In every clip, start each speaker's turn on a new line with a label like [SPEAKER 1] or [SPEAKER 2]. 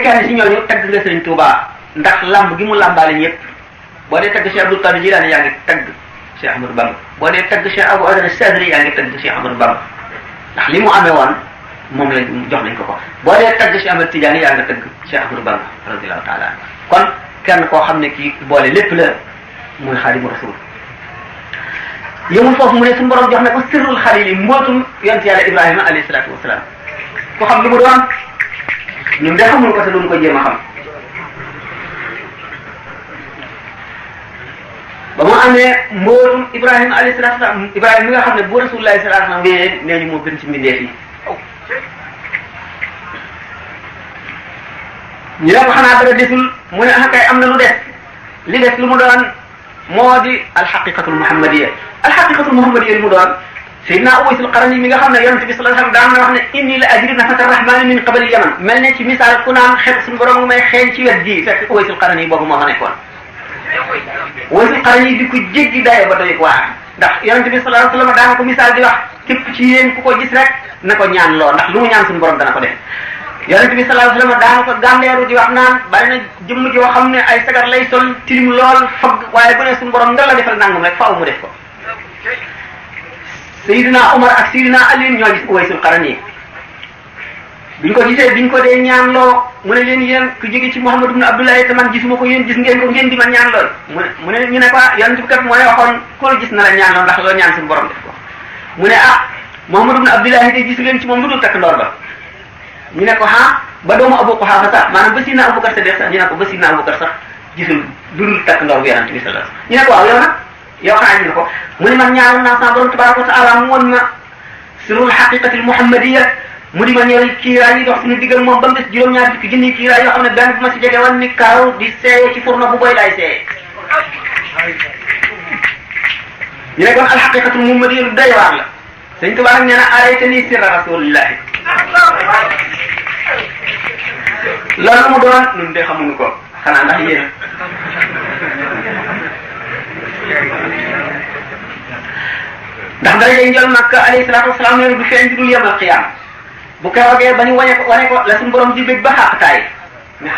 [SPEAKER 1] kenn ci ñooñu tagg nga Sëriñ Tuubaa ndax lamb gi mu lambaale ñëpp boo dee tagg Cheikh Abdul Qadir Jilaani yaa ngi tagg Cheikh Ahmadou Bamba boo dee tagg Cheikh Abou Adana Sadri yaa ngi tagg Cheikh Ahmadou Bamba ndax li mu amee woon moom la jox nañ ko boo dee tagg Cheikh Ahmad Tidiane yaa ngi tagg Cheikh Ahmadou Bamba radiyallahu taala kon kenn koo xam ne kii boole lépp la muy Xaadimu Rasuul yëmul foofu mu ne suñu borom jox na ko sirrul xalil yi mbootum yonent yàlla Ibrahima alayhi salaatu wasalaam ko xam lu mu doon ñun de xamul ko te duñ ko jéem a xam ba mu amee mbootum Ibrahima alayhi salaatu wasalaam Ibrahima mi nga xam ne bu Rasulullahi sallallahu alayhi wasallam wéyee nee ñu moo gën ci mbindeef yi ñu ne ko xanaa dara desul mu ne ah kay am na lu des li des lu mu doon moo di alxaqiqatul muhammadiya alxaqiqatul muhammadiya li mu doon Seydina Uways al-Qarani mi nga xam ne yonent bi sallallahu alayhi wasallam daan na wax ne inni la ajri nafata rahmani min qabali yaman mel ne ci misaal ku naan xeet suñu borom may xeeñ ci wet gii fekk Uways al-Qarani boobu moo fa nekkoon Uways al-Qarani di ko jéggi dayo ba doy waar ndax yonent bi sallallahu alayhi wasallam daan ko misaal di wax képp ci yéen ku ko gis rek na ko ñaan loo ndax lu mu ñaan suñu borom dana ko def yonent bi sallallahu alayhi wasallam daan ko gàndeeru di wax naan bari na jëmm joo xam ne ay sagar lay sol tilim lool fagg waaye bu ne suñu borom nga la defal nangam rek faaw mu def ko Seydina Omar ak Seydina Ali ñoo gis Uwaysul Qarani biñ ko gisee biñ ko dee ñaan loo mu ne leen yéen ku jóge ci Muhammad ibn Abdullah te man gisuma ko yéen gis ngeen ko ngeen di ma ñaan lool mu ne ñu ne ko yonent bi kat moo ne waxoon ko gis na la ñaan lool ndax loo ñaan suñu borom def ko mu ne Muhammad ibn Abdullah de gis leen ci moom lu dul takk ndoor ba ñu ne ko ba doomu Abu Quhafa sax maanaam ba Sidna Abubakar Sadiq sax ñu ne ko ba Sidna Abubakar sax gisul lu dul takk ndoor bu yonent bi sallallahu alayhi wasallam ñu ne ko waaw yow nag yow xanaa ñu ne ko mu ne man ñaanal naa sama borom tabaraka wa taala mu woon ma sirrul haqiqatil muhammadiyya mu di ma ñëwal kiiraay yi dox suñu diggal moom ba mu des juróom-ñaar fukki junni kiiraay yoo xam ne benn bu ma si jege woon ni kaaw di seeye ci furna bu boy laay seeye ñu ne kon al haqiqatul muhammadiyya lu doy waar la Sëñ Tuubaa nag nee na araytani sirra rasulillahi loolu mu doon ñun de xamuñu ko xanaa ndax yéen ndax daraja njol Makka alayhi salaatu wasalaam nee na du feeñ dul yemal xiyaam bu keroogee ba ñu wane ko la suñu borom di bég ba xaqtaay mi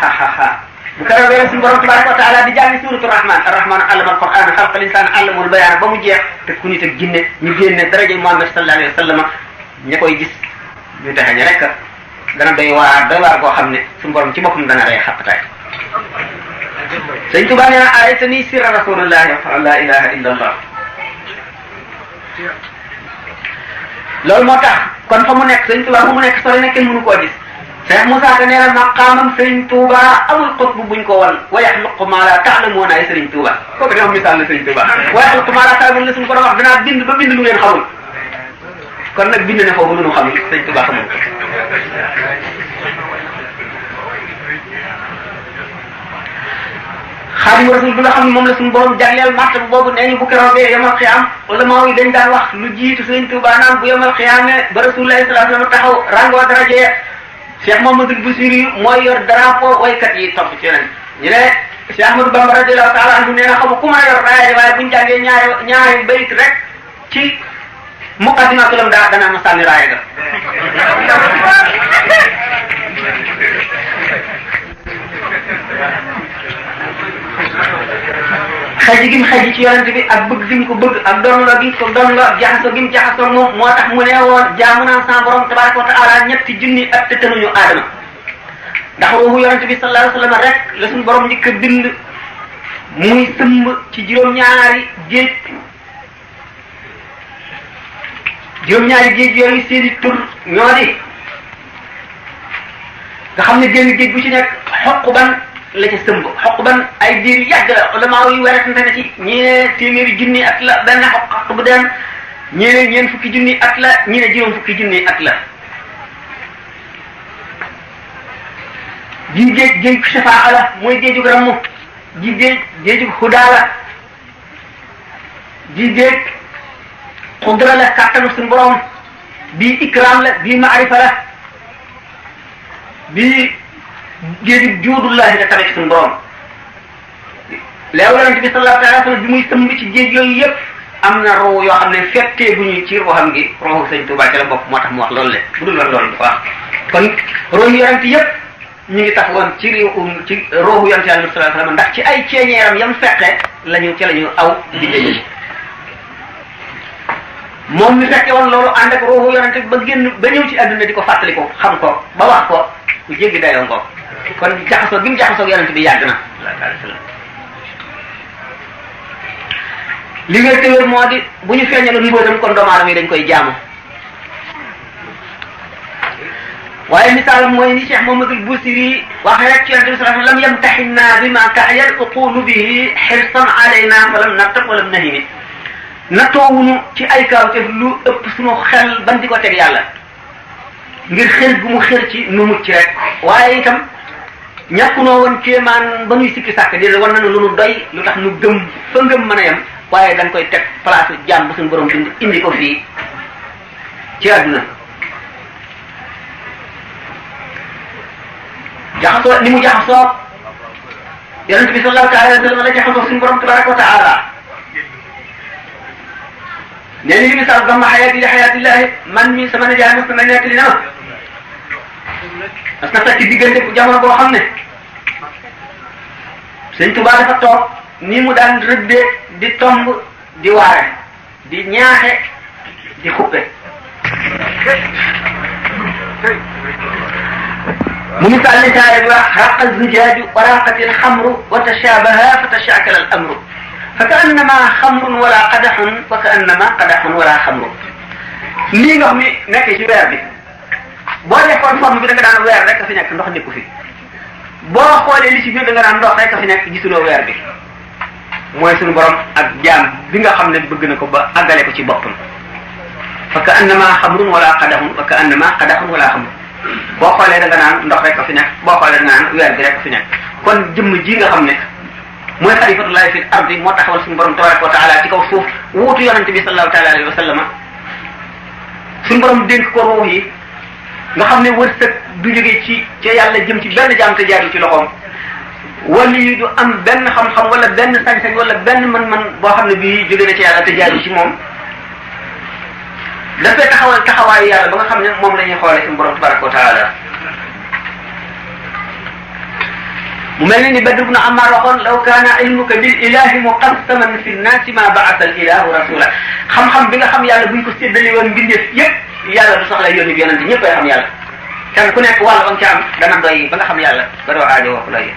[SPEAKER 1] bu keroogee la suñu borom tabaraka wa taala di jàngi suuratu rahman arrahman allama alquran xalaqal insaan allamul bayaan ba mu jeex te ku nit ak jinne ñu génne daraja Muhammad sallallahu alayhi wa sallam ña koy gis ñu taxe ña rek dana doy waar boo xam ne suñu borom ci boppam dana rey xaqtaay Sëñ Tuubaa nee na araytani sirra rasulillahi la ilaha illa allah loolu moo tax kon fa mu nekk Sëñ Tuubaa fa mu nekk sori na kenn mënu koo gis Cheikh Moussa Ka nee na maqaamam Sëñ Tuubaa amul xutbu buñ ko wal wa yaxluqu maa laa ta'lamuuna ay Sëriñ Tuubaa kooku de moom misaal la Sëñ Tuubaa wa yaxluqu maa laa ta'lamuuna suñu borom wax dinaa bind ba bind lu ngeen xamul kon nag bind ne foofu lu ñu xamul Sëñ Tuubaa xamul Xaadimu Rasuul bi nga xam ne moom la suñu borom jagleel martaba boobu nee ñu bu keroogee yamal xiyaam wala maa yi dañ daan wax lu jiitu Sëriñ Tuubaa naan bu yamal xiyaamee ba Rasulullaahi sallallaahu alayhi wa sallam taxaw rangoo daraje Cheikh Mamadou Boussiri mooy yor drapeau waykat yi topp ci yeneen ñu ne Cheikh Ahmadou Bamba radiyallaahu taala anhu nee na xamu ku mën a yor raaya waaye buñu jàngee ñaari bayit rek ci muqaddimatul daa dana ma sànni raaya ga xëj gim xëj ci yonent bi ak bëgg gim ko bëgg ak doon la gi ko doon la jaxasoo gim jaxasoo moom moo tax mu ne woon jaamu naa sama borom tabaraka wa taala ñetti junni at te tënuñu aadama ndax ruuhu yonent bi sallallahu alayhi wa sallam rek la suñu borom njëkk a bind muy sëmb ci juróom-ñaari géej yooyu seeni tur ñoo di nga xam ne génn géej bu ci nekk xoq ban la ca sëmb xoq ban ay diir yàgg la ulama yi weretante na ci ñii ne téeméeri junni at la benn xoq bu dem ñii ne ñeent fukki junni at la ñii ne juróom fukki junni at la ji géej shafaa la mooy géejug rammu ji géejug hudaa la ji géej xudra la kàttanu suñu borom bii ikram la bii maarifa la bii géejug juudullahi la tamit suñu borom léew yonent bi sallallahu alayhi wa sallam bi muy sëmb ci géej yooyu yëpp am na roo yoo xam ne fettee bu ñu ci ruuxam gi ruuxu Sëñ Tuubaa ci la bokk moo tax mu wax loolu le bu dul wax loolu dafa wax kon roo yonent yëpp ñu ngi tax woon ci ci roohu yonte yàlla sallallahu alayhi wasallam ndax ci ay ceeñeeram yam fekke lañu ci lañu aw di dégg moom mi fekke woon loolu ànd ak roohu yonente ba génn ba ñëw ci àdduna di ko fàttali ko xam ko ba wax ko ku jéggi dayoo ngoo kon jaxasoo gi mu jaxasoo yonente bi yàgg na sallallahu alayhi wasallam li nga téwér moo di bu ñu feeñaloon mbóotam kon doomu aadama yi dañ koy jaamu waaye misaalam mooy ni Cheikh Mouhamadoul Bousiri waxee rek ci yonente bi sallallahu alayhi wasallam lam yamtaxinna bima tahyal uqulu bihi xirsan alayna falam nartab walam nahimi nattoowuñu ci ay kawteef lu ëpp suñu xel ban di ko teg yàlla ngir xër gu mu xër ci nu mucc rek waaye itam ñàkkunoo woon kéemaan ba ñuy sikki sàkk di war nañu lu nu doy lu tax nu gëm fa ngëm mën a yem waaye dañ koy teg place jaam bu suñu borom indi ko fii ci àdduna jaxasoo ni mu jaxasoo yonent bi sallallahu alayhi wa sallam la jaxasoo suñu borom tabaraka wa taala nee ni li misaal gama xayaati li xayaatillahi man mi sama nijaay mas na nekk li na ma mas na fekk diggante bu jamono boo xam ne Sëñ Tuubaa dafa toog ni mu daan rëddee di tomb di waare di ñaaxe di xuppe mu misaal li taare bi wax raqa zujaaju wa raqat al xamru wa tashabaha fa tashakala al amru fa ka annama xamrun wala qadaxun wa ka annama qadaxun wala xamru lii ndox mi nekk ci weer bi boo defoon forme bi da nga daan weer rek a fi nekk ndox nekku fi boo xoolee li ci biir da nga daan ndox rek a fi nekk gisuloo weer bi mooy suñu borom ak jaam bi nga xam ne bëgg na ko ba àggale ko ci boppam fa ka annama xamrun wala qadaxun wa ka annama qadaxun wala xamru boo xoolee da nga naan ndox rek a fi nekk boo xoolee da nga naan weer bi rek a fi nekk kon jëmm ji nga xam ne mooy xalifatullahi fil ardi moo taxawal suñu borom tabaraka wa taala ci kaw suuf wuutu yonente bi sallallahu taala alayhi wa sallama suñu borom dénk ko ruux yi nga xam ne wërsëg du jóge ci ca yàlla jëm ci benn jaam te jaarul ci loxoom wala yi du am benn xam-xam wala benn sañ-sañ wala benn mën-mën boo xam ne bii jóge na ci yàlla te jaarul ci moom dafay taxawal taxawaayu yàlla ba nga xam ne moom la ñuy xoolee suñu borom tabaraka wa taala mu mel ni Badr ibn Ammar waxoon law kaana ilmuka bil ilahi muqassaman fi nnaasi ma ba'atha al ilahu rasula xam-xam bi nga xam yàlla buñ ko séddale woon mbindeef yépp yàlla du soxla yónni bi yonente ñëpp ay xam yàlla kenn ku nekk wàll ba nga ca am dana doy ba nga xam yàlla ba doo aajo wax lay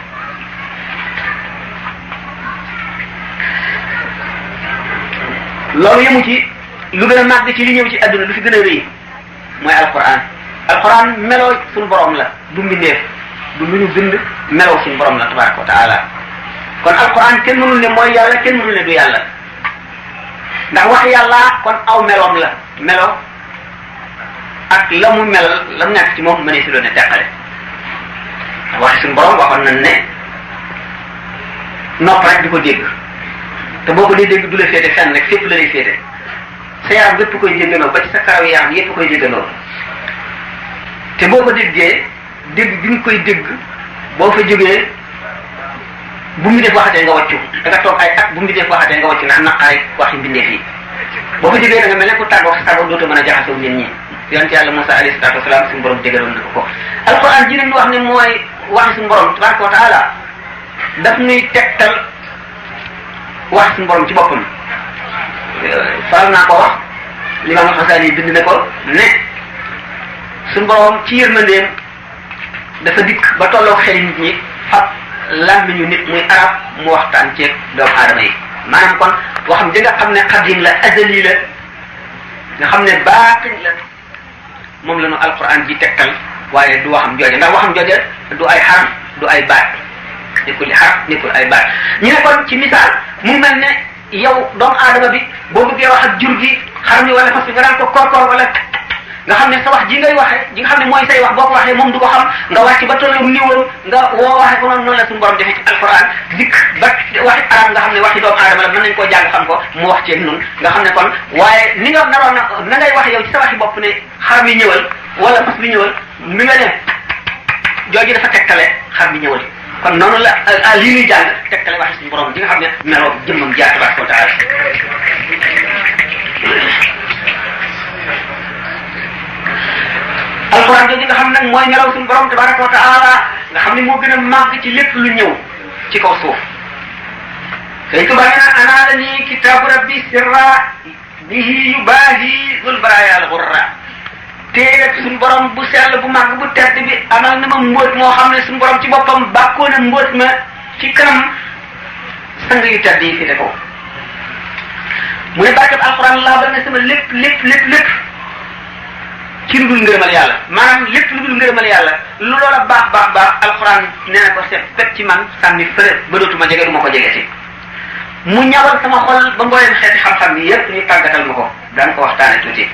[SPEAKER 1] loolu yemu ci lu gën a màgg ci li ñëw ci adduna lu fi gën a rëy mooy alquran meloo suñu borom la du mbindeef du lu ñu bind meloo suñu borom la tabaraka wa taala kon alquran kenn mënul ne mooy yàlla kenn mënul ne du yàlla ndax wax yàlla kon aw meloom la melo ak la mu mel la mu nekk ci moom mënee si doon ne teqale waxi suñu borom waxoon nañ ne nopp rek di ko dégg te boo ko dee dégg du la féete fenn rek fépp la lay féete sa yaram yépp koy déggandoo ba ci sa karaw yaram yépp koy déggandoo te boo ko déggee dégg bi nga koy dégg boo fa jógee bu mu def waxatee nga wàccu da nga toog ay at bu mu def waxatee nga wàccu ndax naqari waxi mbindeef yi boo fa jógee da nga mel ne ku tàggoo sa sago dootoo mën a jaxasoo nit ñi yonent yàlla Musaa alayhi salaatu wasalaam suñu borom dégaloon na ko alquran ji nañu wax ne mooy waxi suñu borom tabaraka wa taala daf nuy tegtal wax suñu borom ci boppam faral naa ko wax Limaam Al-Xasaali bind na ko ne suñu borom ci yërmandeem dafa dikk ba tolloo xeli nit ñi fab làmmiñu nit muy arab mu waxtaan ceeg doomu aadama yi maanaam kon waxam ji nga xam ne xadim la azali la nga xam ne baatin la moom la ñu alquran ji tegtal waaye du waxam jooje ndax waxam jooje du ay xaraf du ay baat nekkul li xaraf nekkul ay baat ñu ne kon ci misaal mu mel ne yow doomu aadama bi boo bëggee wax ak jur gi xar mi wala fas bi nga daan ko korkoor wala nga xam ne sa wax ji ngay waxee ji nga xam ne mooy say wax boo ko waxee moom du ko xam nga wàcc ba tollu niwal nga woo waxee ko noonu la suñu borom defee ci alquran dikk ba waxi arab nga xam ne waxi doomu aadama la mën nañ koo jàng xam ko mu wax ceeg nun nga xam ne kon waaye ni nga naroon na ngay wax yow ci sa waxi bopp ne xar mi ñëwal wala fas bi ñëwal mi nga ne jooju dafa tegtale xar mi ñëwal kon noonu la lii ñuy jàng tegtale waxi suñu borom ji nga xam ne meloo jëmmam jaar tabaraka wa taala alquran jooju nga xam nag mooy melaw suñu borom tabaraka wa taala nga xam ne moo gën a màgg ci lépp lu ñëw ci kaw suuf Sëñ Tuubaa nee na anaala ni kitaabu rabbi sirra bihi yubaahi zul baraaya al ghurra téere suñu borom bu sell bu màgg bu tedd bi amal na ma mbóot moo xam ne suñu borom ci boppam bàkkoo na mbóot ma ci kanam sang yu tedd yi fi de ko mu ne barkeb alxuraan laabal na sama lépp ci lu dul ngërëmal yàlla maanaam lépp lu dul ngërëmal yàlla lu loola baax alxuraan nee na ko seet fekk ci man sànni fële ba dootuma jege du ma ko jege si mu ñawal sama xol ba mbooleem xeeti xam-xam yi yépp ñu tàggatal ma ko daan ko waxtaane tuuti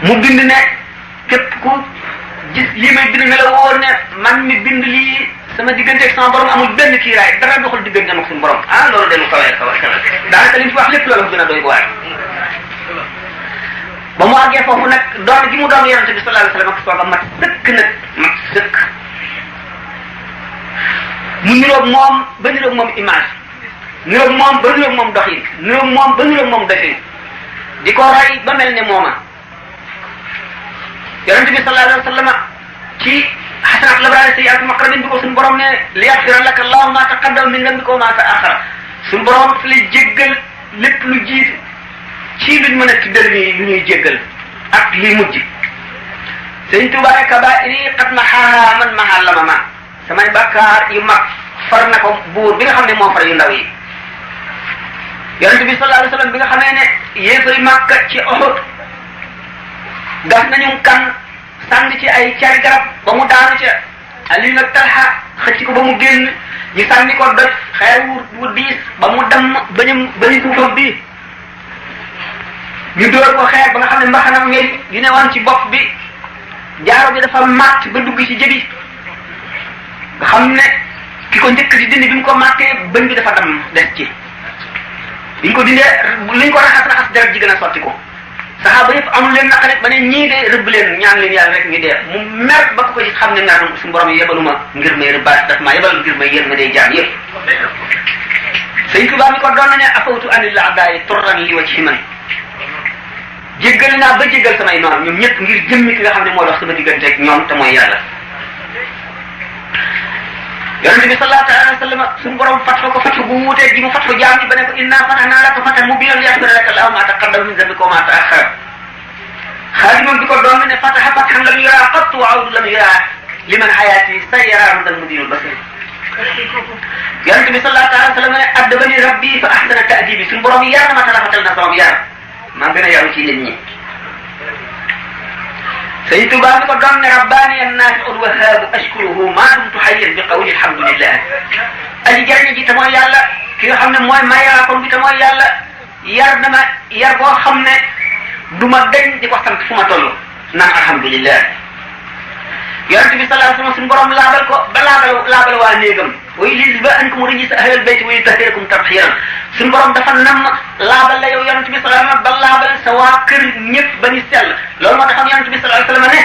[SPEAKER 1] mu bind ne képp ku gis lii may bind ne la wóor ne man mi bind lii sama diggante ak sama borom amul benn kiiraay dara doxul diggante ak suñu borom loolu de lu kawe daanaka li ñu fi wax lépp loolu gën a doy bu waar ba mu àggee foofu nag doon gi mu doon yonente bi sallallahu alayhi wasallam ak sooga mat sëkk mu niroog moom ba niroog moom image niroog moom ba niroog moom doxin niroog moom ba niroog moom defin di ko roy ba mel ne mooma yonente bi sallallahu alayhi wasallam ci xasanaat labraari sayyi'aat muqarrabin bi ko suñu borom ne li yaxfira laka allahu ma taqaddama min dambika wa ma ta'akhkhara suñu borom fi lay jéggal lépp lu jiitu ci luñ mën a tuddal ni lu ñuy jéggal ak li mujj Sëñ Tuubaa kabaa'iri qad mahaahaa man mahaa lamama samay bàkkaar yu mag far na ko buur bi nga xam ne moo far yu ndaw yi yonente bi sallallahu alayhi wasallam bi nga xamee ne yéefari Makka ci Uhud gas nañu kan sànni ci ay cari garab ba mu daanu ca Ali nag Talha xëcc ko ba mu génn ñu sànni ko doj xeer wu diis ba mu dem bañu suufam bi ñu dóor ko xeer ba nga xam ne mbaxanam ngeen di ne woon ci bopp bi jaaro bi dafa màtt ba dugg ci jëbi nga xam ne ki ko njëkk di dindi bi mu ko màttee bëñ bi dafa dem des ci biñ ko dindee liñ ko raxas deret ji gën a sotti ko saxaaba yëpp amul leen naqari ba ne ñii de rëbb leen ñaan leen yàlla rek ñu dee mu mer ba ko ci xam ne mer suñu borom yebaluma ngir may rëbbaat daf maa yebal ngir may yéen ma day jaam yëpp Sëñ Tuubaa mi ko doon na ne afawtu anil a'daa'i turran li wajhi man jéggal naa ba jéggal samay noonu ñoom ñëpp ngir jëmmi ki nga xam ne moo dox sama diggante ak ñoom te mooy yàlla yonente bi sallallahu alayhi wa sallam suñu borom fatfa ko fatfa bu wuutee ji mu fatfa jaam ñi ba ne ko inna fatahna laka fatan mubiinan liyaghfira laka Allahu ma taqaddama min dhanbika wa ma ta'akhkhara xaadimam bi ko doon ne fataha fathan lam yura qattu wa awdu lam yura liman hayati sayyara amdan mudinul basir yonente bi sallallahu alayhi wa sallam ne addabani rabbi fa ahsana ta'dibi suñu borom yar na ma talafatal na borom yar maa gën a yaru ci nit ñi Sëñ Tuubaa mi ko doon ne rabbaani an-naafi'u al-wahhaabu ashkuruhu maa dumtu hayyan bi qawli alhamdulillah aji jariñ ji te mooy yàlla ki nga xam ne mooy mayaakoon bi te mooy yàlla yar na ma yar boo xam ne du ma deñ di ko sant fu ma toll naan alhamdulillah yonent bi sallallahu alayhi wasallam suñu borom laabal ko ba laabal waa néegam wa yuzhiba ankum rijsa ahlal bayti wa yutahhirakum tathiran suñu borom dafa nam laabal la yow yonent bi sallallahu alayhi wasallam ba laabal sa waa kër ñëpp ba ñu sell loolu moo taxoon yonent bi sallallahu alayhi wasallam ne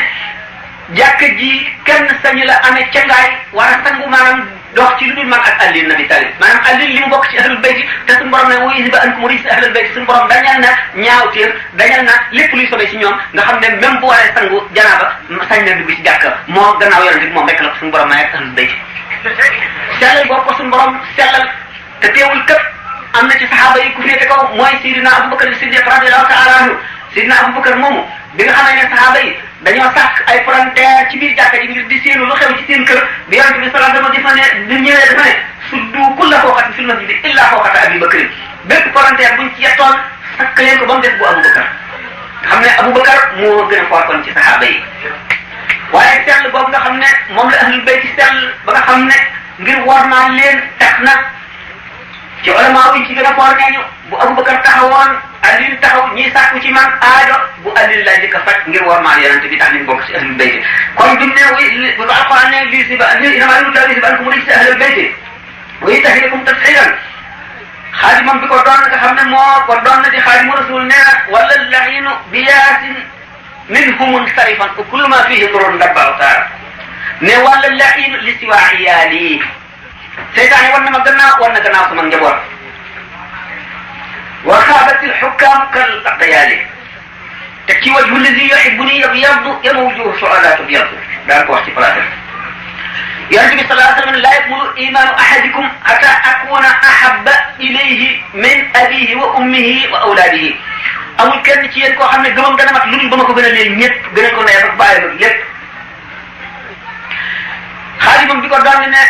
[SPEAKER 1] jàkka ji kenn sañu la amee cangaay war a sangu maanaam dox ci lu dul man ak Ali ibn Abi Talib maanaam Ali li mu bokk ci ahlul bayti te suñu borom ne wa yuzhiba ankum rijsa ahlal bayti suñu borom dañal na ñaawteef dañal na lépp luy sobe ci ñoom nga xam ne même bu waree sangu janaaba sañ na dugg ci jàkka moo gannaaw yonent bi moom rek la ko suñu borom may ak ahlul bayti sellal boo ko suñu borom sellal te teewul këpp am na ci saxaaba yi ku féete kaw mooy Sidina Abubakar Siddiq radiyallahu ta'ala anhu Sidina Abubakar moomu bi nga xamee ne saxaaba yi dañoo sàkk ay frontière ci biir jàkka ji ngir di séenu lu xew ci seen kër bi yonent bi sallallahu alayhi wasallam dafa ne di ñëwee dafa ne suddu kulla fawqatin fil masjid illa fawqata Abi Bakr bépp frontière buñ ci yettoon sakk leen ko ba mu des bu Abubakar xam ne Abubakar moo gën a fookoon ci saxaaba yi waaye sell boobu nga xam ne moom la ahlul bayt sell ba nga xam ne ngir wormaal leen tax na ci ulama yi ci gën a foor nañu bu Abubakar taxawoon Aliou taxaw ñiy sàkku ci man aajo bu Aliou laa njëkk a faj ngir wormaal yonent bi tax ñu bokk ci ahlul bayt kon duñ ne bu alquran ne lii si ba innamaa yuriidu llaahu an yuzhiba ahlal bayti wa yutahhirakum tathiiran xaadimam bi ko doon nga xam ne moo ko doon di xaadimu rasul nee na wala lahiinu bi yaasin minhum sarifan kullu ma fihi durrun dabbaaw taara ne wala lahiinu li siwaa iyaali seytaane war na ma gannaaw war na gannaaw sama njaboot wa xaabatil xukkaam kal aqyaali te ci wajhu allazi yuhibbuni yabyaddu yama wujuhu su'ada tabyaddu daan ko wax ci plateau yonente bi sallallahu alayhi wa sallam la yakmulu imanu ahadikum hatta akuna ahabba ilayhi min abihi wa ummihi wa awladihi amul kenn ci yéen koo xam ne gëmam dana mat lu dul ba ma ko gën a leen ñëpp gën a ko ndeyam ak bàyyam ak lépp xaadimam bi ko doon ne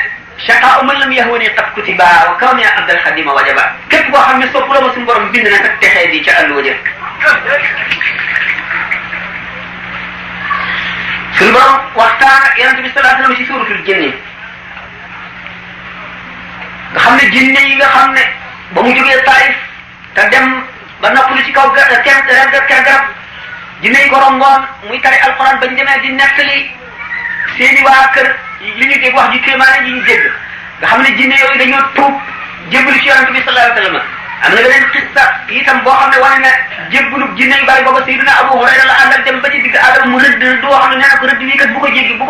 [SPEAKER 1] shaqaa man lam yahwani qad kutiba wa kawni abdal xadima wajaba képp koo xam ne sopp la ma suñu borom bind na sa texee di ca àll wajëf suñu borom waxtaan ak yonente bi sallallahu alayhi wa sallam ci suuratul jinni nga xam ne jinne yi nga xam ne ba mu jógee Taif te dem ba noppalu ci kaw garab jinne yi ko romboon muy tari alquran bañ demee di nettali seeni waa kër li ñu dégg wax ji kéemaane yi ñu dégg nga xam ne jinne yooyu dañoo tuub jébbalu ci yonente bi sallallahu alayhi wa sallam am na beneen xissa itam boo xam ne wane ne jébbalu jinne yu bari booba Sayyidina Abu Hurayra la àndal dem ba ci digg Adama mu rëdd doo xam ne nee na ko rëdd bii kat bu ko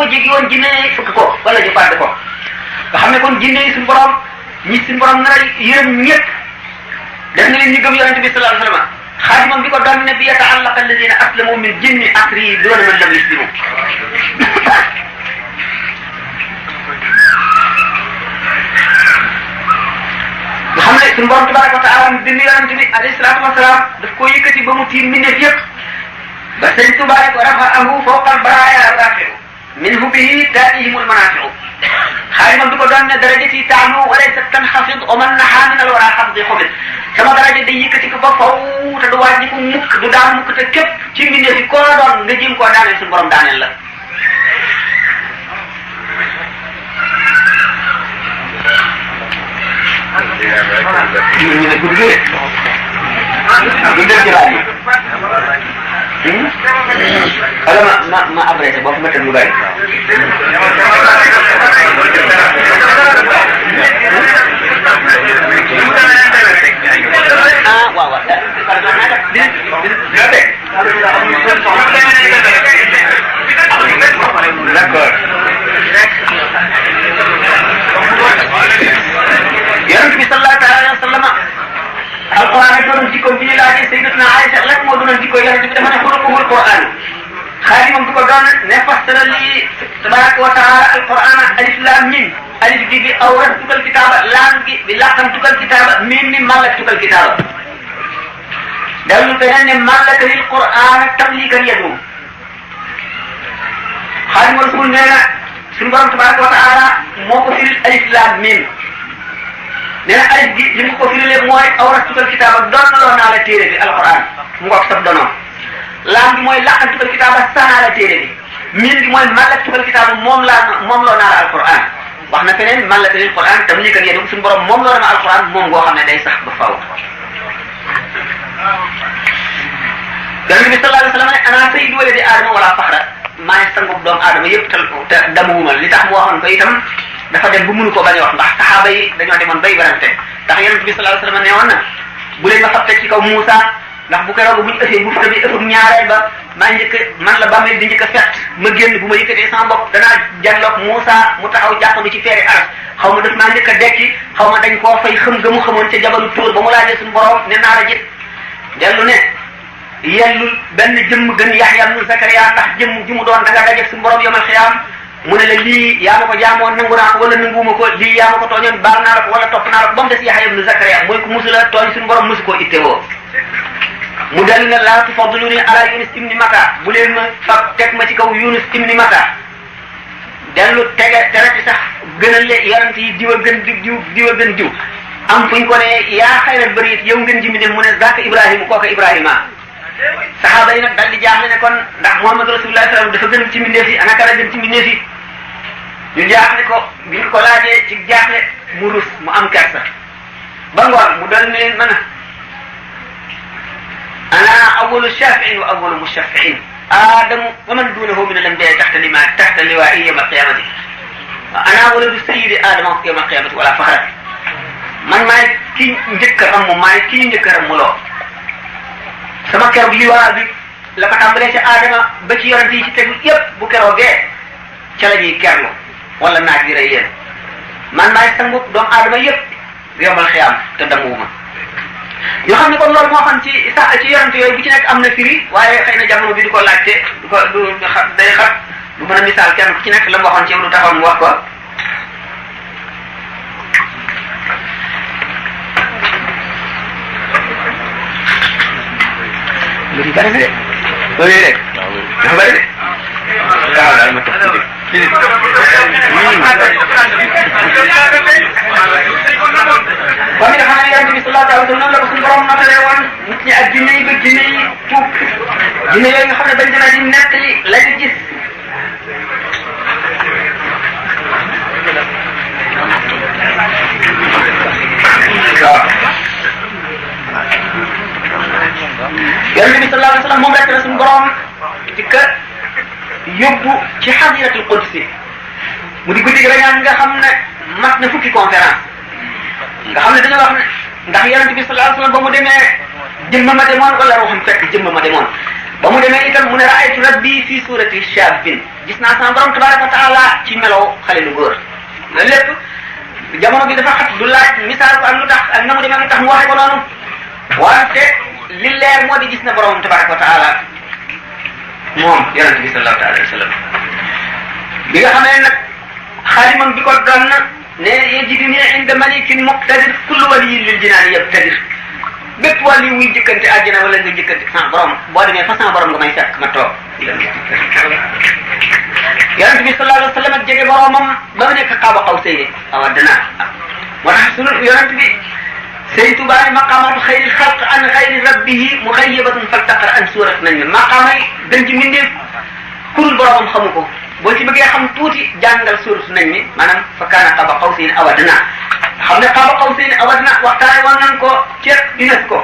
[SPEAKER 1] jéggi woon jinne yi fukk ko wala ñu fàdd ko nga xam ne kon jinne yi suñu borom nar a yërëm ñëpp def na leen ñu gëm yonente bi sallallahu alayhi wa sallam xaadimam bi ko doon ne bi yata'allaqa alladina aslamu min jinni asri doona man lam yuslimu nga xam ne suñu borom tabaraka wa taala bind yonente bi alayhi salaatu wasalaam daf koo yëkkati ba mu tiim mbindeef yëpp ba sëñ Tuubaa ne ko rafa'ahu fawqa al-baraaya rafi'u minhu bihi taatihimul manaafi'u xaadimam bi ko doon ne darajati ta'lu wa laysat tanxafid wa man nahaa min al-waraa xafdi xubid sama daraja day yëkkati ko ba faw te du wàññi ko mukk du daan mukk te képp ci mbindeef yi koo doon nga jéem koo daaneel suñu borom daaneel la ñu ne guddee guddee ci laaj yi ala ma abrégé boo fi ma tënk lu bari ah waaw waaw d'accord yonent bi sallallahu alayhi wa sallam alquran ak doon jikko bi ñu laajee sayyidatuna Aïcha lan moo doon jikko yonent bi dafa ne xuluquhul quran xaadimam du ko doon ne fassara li tabaraka wa taala alquran alif lam mim alif gi bi awratukal kitaaba laam gi bi laqamtukal kitaaba mim mi mallaktukal kitaaba dawlu beneen ne mallaka lil quran tamlikan yadum xaadimu rasul nee na suñu borom tabaraka wa taala moo ko firil alif lam mim nee na alif gi li mu ko firilee mooy awratukal kitaaba donnaloo naa la téere bi alquran mu ngoog sab donoom laam gi mooy laqantukal kitaaba sanaa la téere bi miin gi mooy mallaktukal kitaaba moom loo naa la alquran wax na feneen mallaka lil quran tamlikan yadum suñu borom moom loo na alquran moom ngoo xam ne day sax ba faaw yonent bi sallallahu alayhi wa sallam ne ana sayyidu waladi aadama wala faxra maay sangub doomu aadama yëpp te damuwuma li tax mu waxoon ko itam dafa dem bu mënu ko bañ a wax ndax saxaaba yi dañoo demoon bay barante ndax yonent bi sallallahu alayhi wa sallam ne woon na bu leen ma fàtte ci kaw Muusa ndax bu keroog buñu ëffee bufta bi ëffum ñaareel ba maa njëkk man la bàmmeel di njëkk a fett ma génn bu ma yëkkatee sama bopp danaa janloog Muusa mu taxaw jàppandu ci feeri aras xaw ma daf maa njëkk a dekki xaw ma dañ koo fay xëm ga mu xamoon ca jabalu Tuur ba mu laajee suñu borom ne naa la jit dellu ne yellul benn jëmm gën Yaxya ibnu Zakariya ndax jëmm ji mu doon da nga dajeeg suñu borom yomal xiyaam mu ne la lii yaa ma ko jaamoon nangu naa ko wala nanguwuma ko lii yaa ma ko tooñoon baal naa la ko wala topp naa la ko ba mu des Yaxya ibnu Zakariya mooy ko musula tooñ suñu borom musu koo ittewoo mu dellu ne laa tufaddiluni ala Yunus ibni Matta bu leen ma fab teg ma ci kaw Yunus ibni Matta dellu tege tereti sax gënal le yonent yi diw a gën diw a gën diw am fuñ ko ne yaa xayral bariit yow ngeen jimi ne mu ne zaaka Ibrahima kooka Ibrahima saxaaba yi nag dal di jaaxle ne kon ndax Muhammad rasulullah sallallahu dafa gën ci mbindeef yi ana kala gën ci mbindeef yi ñu jaaxle ko bi ñu ko laajee ci jaaxle mu rus mu am kersa ba ngoon mu dal ne leen mën a ana awwalu shafi'in wa awwalu mushaffi'in aadamu wa man duunahu min al-anbiya tahta liwaa'i yawm al-qiyamati ana waladu sayyidi aadama yawm al-qiyamati wala faxra man maay ki njëkk a ramm maay ki njëkk a rammuloo sama keroog liwaa bi la ko tàmbalee ci aadama ba ci yonent yi ci tegu yépp bu keroogee ca la ñuy kerlu wala naaj bi rey leen man maay sangu doomu aadama yépp yombal xiyaam te damuwuma yoo xam ne kon loolu moo xam ci ci yonent yooyu bu ci nekk am na firi waaye xëy na jamono bi du ko laajte du ko du day xat du mën a misaal kenn ku ci nekk la mu waxoon ci yow lu taxoon mu wax ko. lu ci bari na de loolu rek dafa bari de waaw daal ma toog ci dégg kon nga xam ne yonent bi sallallahu alayhi wa sallam la ko suñu borom notale woon nit ñi ak jinne yi ba jinne yi tuub jinne yooyu nga xam ne bañ demee di nettali lañu gis waaw yonent bi sallallahu alayhi wa sallam moom rek la suñu borom di ko yóbbu ci xadiratul qudsi mu di guddi gi rañaan nga xam ne mat na fukki conférence nga xam ne dañoo wax ne ndax yonent bi sallallahu alayhi wa sallam ba mu demee jëmma ma demoon wala ruuxam fekk jëmma ma demoon ba mu demee itam mu ne raaytu rabbi fi surati shaabin gis naa sama borom tabaraka wa taala ci melow xale lu góor loolu lépp jamono bi dafa xat du laaj misaal ko ak lu tax ak na mu demee lu tax mu waxee ko noonu wante li leer moo di gis na borom tabaraka wa taala moom yonent bi sallallahu alayhi wa sallam bi nga xamee nag xaalimam bi ko doon ne yajiduni inda malikin muqtadir kullu waliyin lil jinaani yabtadir bépp wàll yi muy jëkkante àjjana wala nga jëkkante sans borom boo demee fa sans borom nga may fekk ma toog yonent bi sallallahu alayhi wa sallam ak jege boromam ba mu nekk Qaaba Qawsayni aw adnaa moo tax sunu yonent bi Sëriñ Tuubaa ne maqaamatu xayril xalq an xayri rabbihi muxayyabatun faltaqra an suurat nañ maqaama yi gën ci mbindeef kurul boromam xamu ko boo ci bëggee xam tuuti jàngal suuratu nañ mi maanaam fa kaana Qaaba Qawsayni aw adnaa xam ne Qaaba Qawsayni aw adnaa waxtaane woon nañ ko ci UNESCO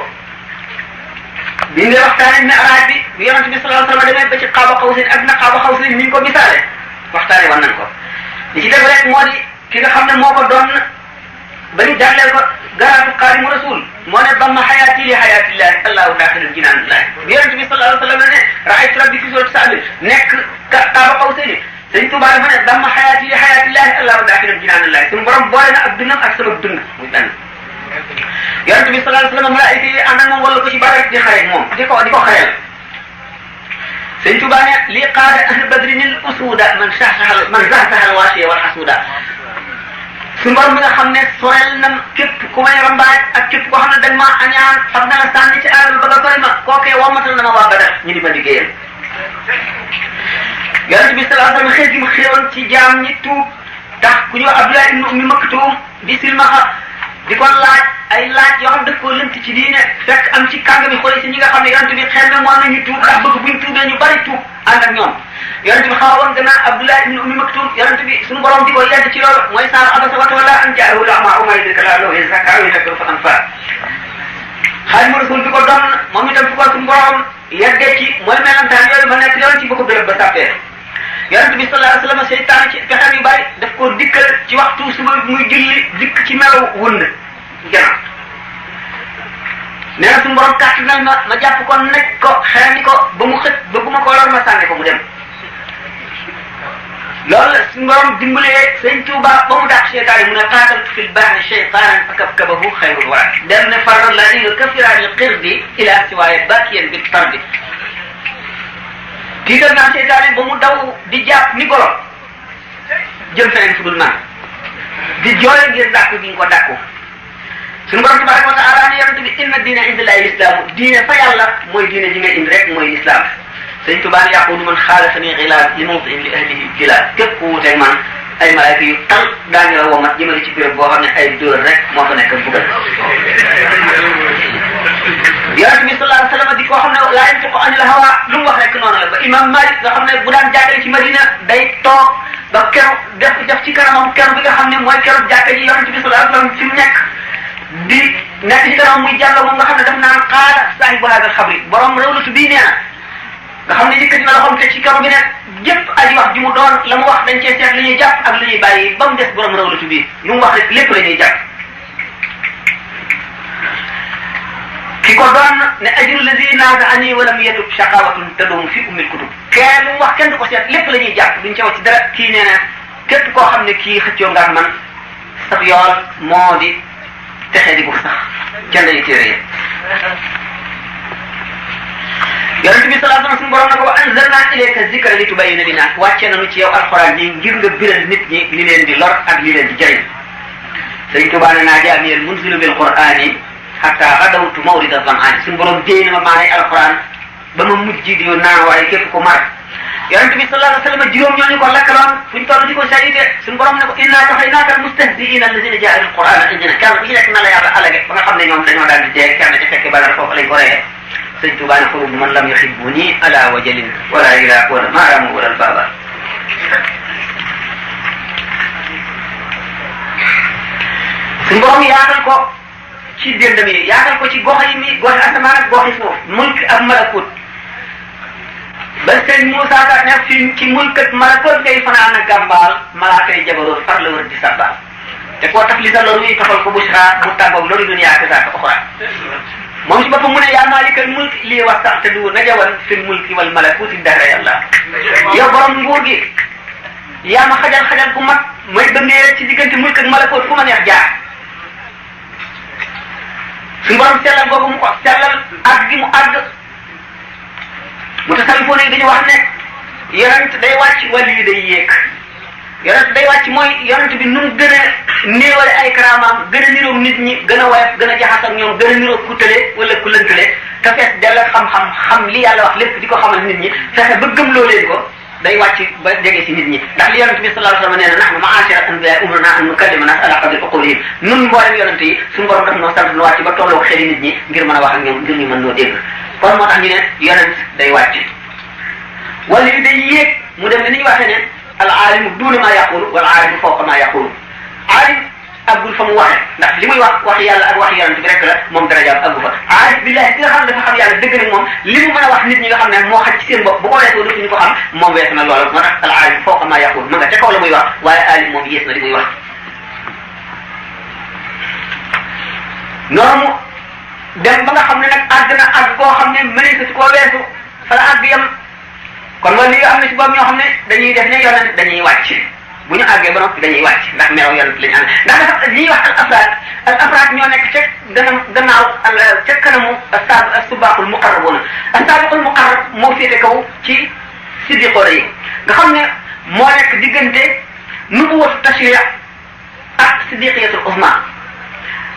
[SPEAKER 1] bi nga waxtaane mi'raaj bi bu yonent bi sallallahu alayhi wa sallam demee ba ci Qaaba Qawsayni adnaa Qaaba Qawsayni ni ñu ko misaale waxtaane woon nañ ko li ci def rek moo di ki nga xam ne moo ko doon ba ñu jagleel ko garaatu Xaadimu Rasuul moo ne damma xayaati li xayaatillahi allahu daaxilul jinaanillahi bi yonent bi sallallahu alayhi wa sallam ne raaytu rabbi fi suurati Sa'd nekk Qaaba Qawsayni Sëriñ Tuubaa dafa ne damma xayaati li xayaatillahi allahu daaxilul jinaanillahi suñu borom boole na ak dundam ak sama dund muy benn yonent bi sallallahu alayhi wa sallam malaayika yi ànd ak moom wala ko ci bari di xare moom di ko xareel Sëriñ Tuubaa ne lii qaada ahlu badrinil usuuda man zahzaha al-waashiya wal hasuuda su borom bi nga xam ne sorel na képp ku may rambaaj ak képp koo xam ne dañ maa añaan xam na la sànni ci àll ba nga sori ma kookee wammatal na ma waa Badar ñu di ma liggéeyal yonent bi sallallahu alayhi wa sallam xëy gi mu xéewoon ci jaam ñi tuub tax ku ñu wax Abdullah ibn Ummi Maktum di silmaxa di ko laaj ay laaj yoo xam daf koo lënt ci diine fekk am ci kàngami xooli si ñi nga xam ne yonent bi xel na moo nañu tuub ndax bëgg buñ tuubee ñu bari tuub ànd ak ñoom yonent bi xawoon gannaaw Abdullah ibn Ummi Maktum yonent bi suñu borom di ko yedd ci loolu mooy saar abasa wa tawalla an jaahu al-a'maa wa maa yudrika la'allahu yazakkaa aw yadhakkaru fa tanfa'ahu Xaadimu Rasuul bi ko doon moom itam fu ko suñu borom yeddee ci mooy melantaan yooyu ba nekk yoon ci bokk béréb ba sàppee yonent bi sallallahu alayhi wa sallam seytaan ci pexem yu bari daf koo dikkal ci waxtu suba muy julli dikk ci melaw wund jana nee na suñu borom kàttanal ma jàpp ko nekk ko xeeni ko ba mu xët ba bu ma ko lor ma sànni ko mu dem loolu la suñu borom dimbalee Sëñ Tuuba ba mu dàq seytaan yi mu ne qaataltu fil bahri shaytaanan fa kabkabahu xayrul wara dem ne farra ladina kafiraani qirdi ila siwaaya bakiyan bi tardi tiital naa seytaane ba mu daw di jàpp ni golo jëm feneen fu dul man di jooy ngir dàkku gi nga ko dàkku suñu borom tabaraka wa taala ne yonent bi inna diina inda llahi lislaamu diine fa yàlla mooy diine ji nga indi rek mooy lislaam Sëñ Tuubaa ne yaqulu man xaalafani xilaal li mawtiin li ahlihi jilaal képp ku wuuteeg man ay malaaka yu tal daañu la womat jëmale ci béréb boo xam ne ay dóor rek moo fa nekk bugal yonent bi sallallahu alayhi wa sallam di koo xam ne laa yantiqu anil hawa lu mu wax rek noonu la ba imam Malik nga xam ne bu daan jàkkale ci Madina day toog ba keroog def ci kanamam keroog bi nga xam ne mooy keroog jàkka ji yonent bi sallallahu alayhi wa sallam fi mu nekk ci kanamam muy jàll moom nga xam ne daf naan qaala saahibu haadal xabri borom rawlatu bii nee na nga xam ne yëkkati na loxoom te ci kaw bi ne jëpp aji wax ji mu doon la mu wax dañ cee seet li ñuy jàpp ak li ñuy bàyyi ba mu des borom rawlatu bii lu mu wax rek lépp la ñuy jàpp ki ko doon ne ajru lazi naaza ani walam yatub shaqawatun tadum fi ummil kutub kenn lu mu wax kenn du ko seet lépp la ñuy jàpp duñ ca wax ci dara kii nee na képp koo xam ne kii xëccoo nga ak man sab yool moo di texee di ko sax ca lay téere yonent bi sallallahu alayhi wasallam suñu borom na ko anzalna ilayka zikra li tubayyina linnaas wàcce nañu ci yow alxuraan ji ngir nga biral nit ñi li leen di lor ak li leen di jëriñ sëñ Tuubaa ne naa jaamiyal munzilu bil qur'ani hatta gadawtu mawrida zam'ani suñu borom déy na ma maanay alxuraan ba ma mujj di naan waaye képp ko mar yonent bi sallallahu alayhi wasallam juróom ñooñu ko lakkaloon fuñ toll di ko sayite suñu borom ne ko inna kafaynaaka al-mustahzi'ina allazina jaa'u al-qur'ana indina kenn ku ci nekk na la yàlla alage ba nga xam ne ñoom dañoo daal di dee kenn ci fekke Badar foofu lañ ko reyee sëñ Tuubaa ne ko man lam yuhibbuni ala wajalin wala ila wala maaramu wala baba suñu borom yaatal ko ci déndam yi yaatal ko ci gox yi mi goxi asamaan ak goxi suuf mulk ak malakut ba sëñ Moussa Ka ne fi ci mulk ak malakut ngay fanaan ak gàmbaal malaaka yi jabaroot far la wër di sabbal te koo taf li sa loru yi tafal ko bushra mu tàggoog loru duniyaa kasaaka uxra moom si boppam mu ne yaa maalikal mulk lii waxtaan te du najawan fil mulki wal malakuti dara yàlla yow borom nguur gi yaa ma xajal bu mag may dëndee rek ci diggante mulk ak malakut fu ma neex jaar suñu borom sellal boobu mu ko sellal àgg gi mu àgg mu tasawufoon yi dañu wax ne yonent day wàcc wàll yi day yéeg yonent day wàcc mooy yonent bi nu mu gën a néewale ay karaamaam gën a niroog nit ñi gën a woyof gën a jaxas ak ñoom gën a niroog ku tële wala ku lëntale te fees dell xam-xam xam li yàlla wax lépp di ko xamal nit ñi fexe ba gëmloo leen ko day wàcc ba jege si nit ñi ndax li yonent bi sallallahu alayhi wasallam nee na nahnu ma'ashira al-anbiya umirna an nukallima nas ala qadri uqulihim nun mboolem yonent yi suñu borom daf noo sant nu wàcc ba tolloo xeli nit ñi ngir mën a wax ak ñoom ngir ñu mën noo dégg kon moo tax ñu ne yonent day wàcc wala yu day yéeg mu dem ne ni ñu waxee ne al aalimu duuna maa yaqulu wal aalimu fawqa maa yaqulu aalim aggul fa mu waxe ndax li muy wax yàlla ak wax yonent bi rek la moom darajaam aggu fa aarif billahi ki nga xam ne dafa xam yàlla dëgg nag moom li mu mën a wax nit ñi nga xam ne moo xaj ci seen bopp bu ko weesoo dootuñu ko xam moom weesu na loola moo tax al aalim fawqa maa yaqul ma nga ca kaw la muy wax waaye aalim moom yées na li muy wax noonu dem ba nga xam ne nag àgg na àgg koo xam ne mënees si koo weesu fa la àgg yam kon wala li nga xam ne si boobu ñoo xam ne dañuy def ne yonent dañuy wàcc bu ñu àggee ba noppi dañuy wàcc ndax meew yonent lañu ànd ndax dafa li ñuy wax al afraad ñoo nekk ca gannaaw ca kanamu as-subaqul muqarrabuna as-sabiqul muqarrab moo féete kaw ci siddiqoona yi nga xam ne moo nekk diggante nubuwatu tashri' ak siddiqiyatul uzma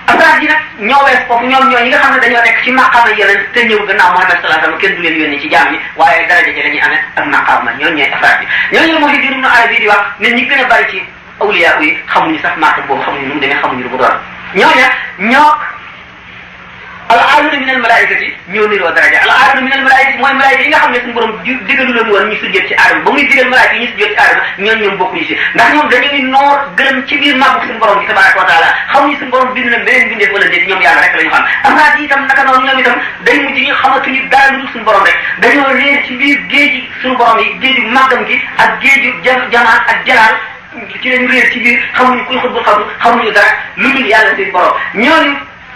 [SPEAKER 1] afraad yi nag ñoo wees foofu ñoom ñoo ñi nga xam ne dañoo nekk ci maqaama yonent te ñëw gannaaw Muhammad sallallahu alayhi wasallam kenn du leen yónni ci jaam ñi waaye daraja ji la ñuy amee ak maqaama ñooñu ñooy afraad yi ñooñu la Muhyiddin Ibn Arabi di wax ne ñi gën a bari ci awliya yi xamuñu sax maqaam boobu xamuñu nu mu demee xamuñu lu mu doon ñoo al-aaluna min al-malaa'ikati ñoo niroo daraja al-aaluna min al-malaa'ikati mooy malaayika yi nga xam ne suñu borom digalu leen woon ñu sujjóot ci aadama ba muy digal malaayika yi ñu sujjóot ci aadama ñoom bokkuñu si ndax ñoom dañuy noor gërëm ci biir màggu suñu borom bi tabaraka wa taala xamuñu suñu borom bind na beneen bindeef wala déet ñoom yàlla rek la ñu xam afraad yi itam naka noonu ñoom itam day mujj ñu xamatuñu dara lu dul suñu borom rek dañoo réer ci biir géeji suñu borom yi géeju màggam gi ak géeju jamaat ak jalaal ci lañu réer ci biir xamuñu kuy xutbu xamuñu dara lu dul yàlla seen borom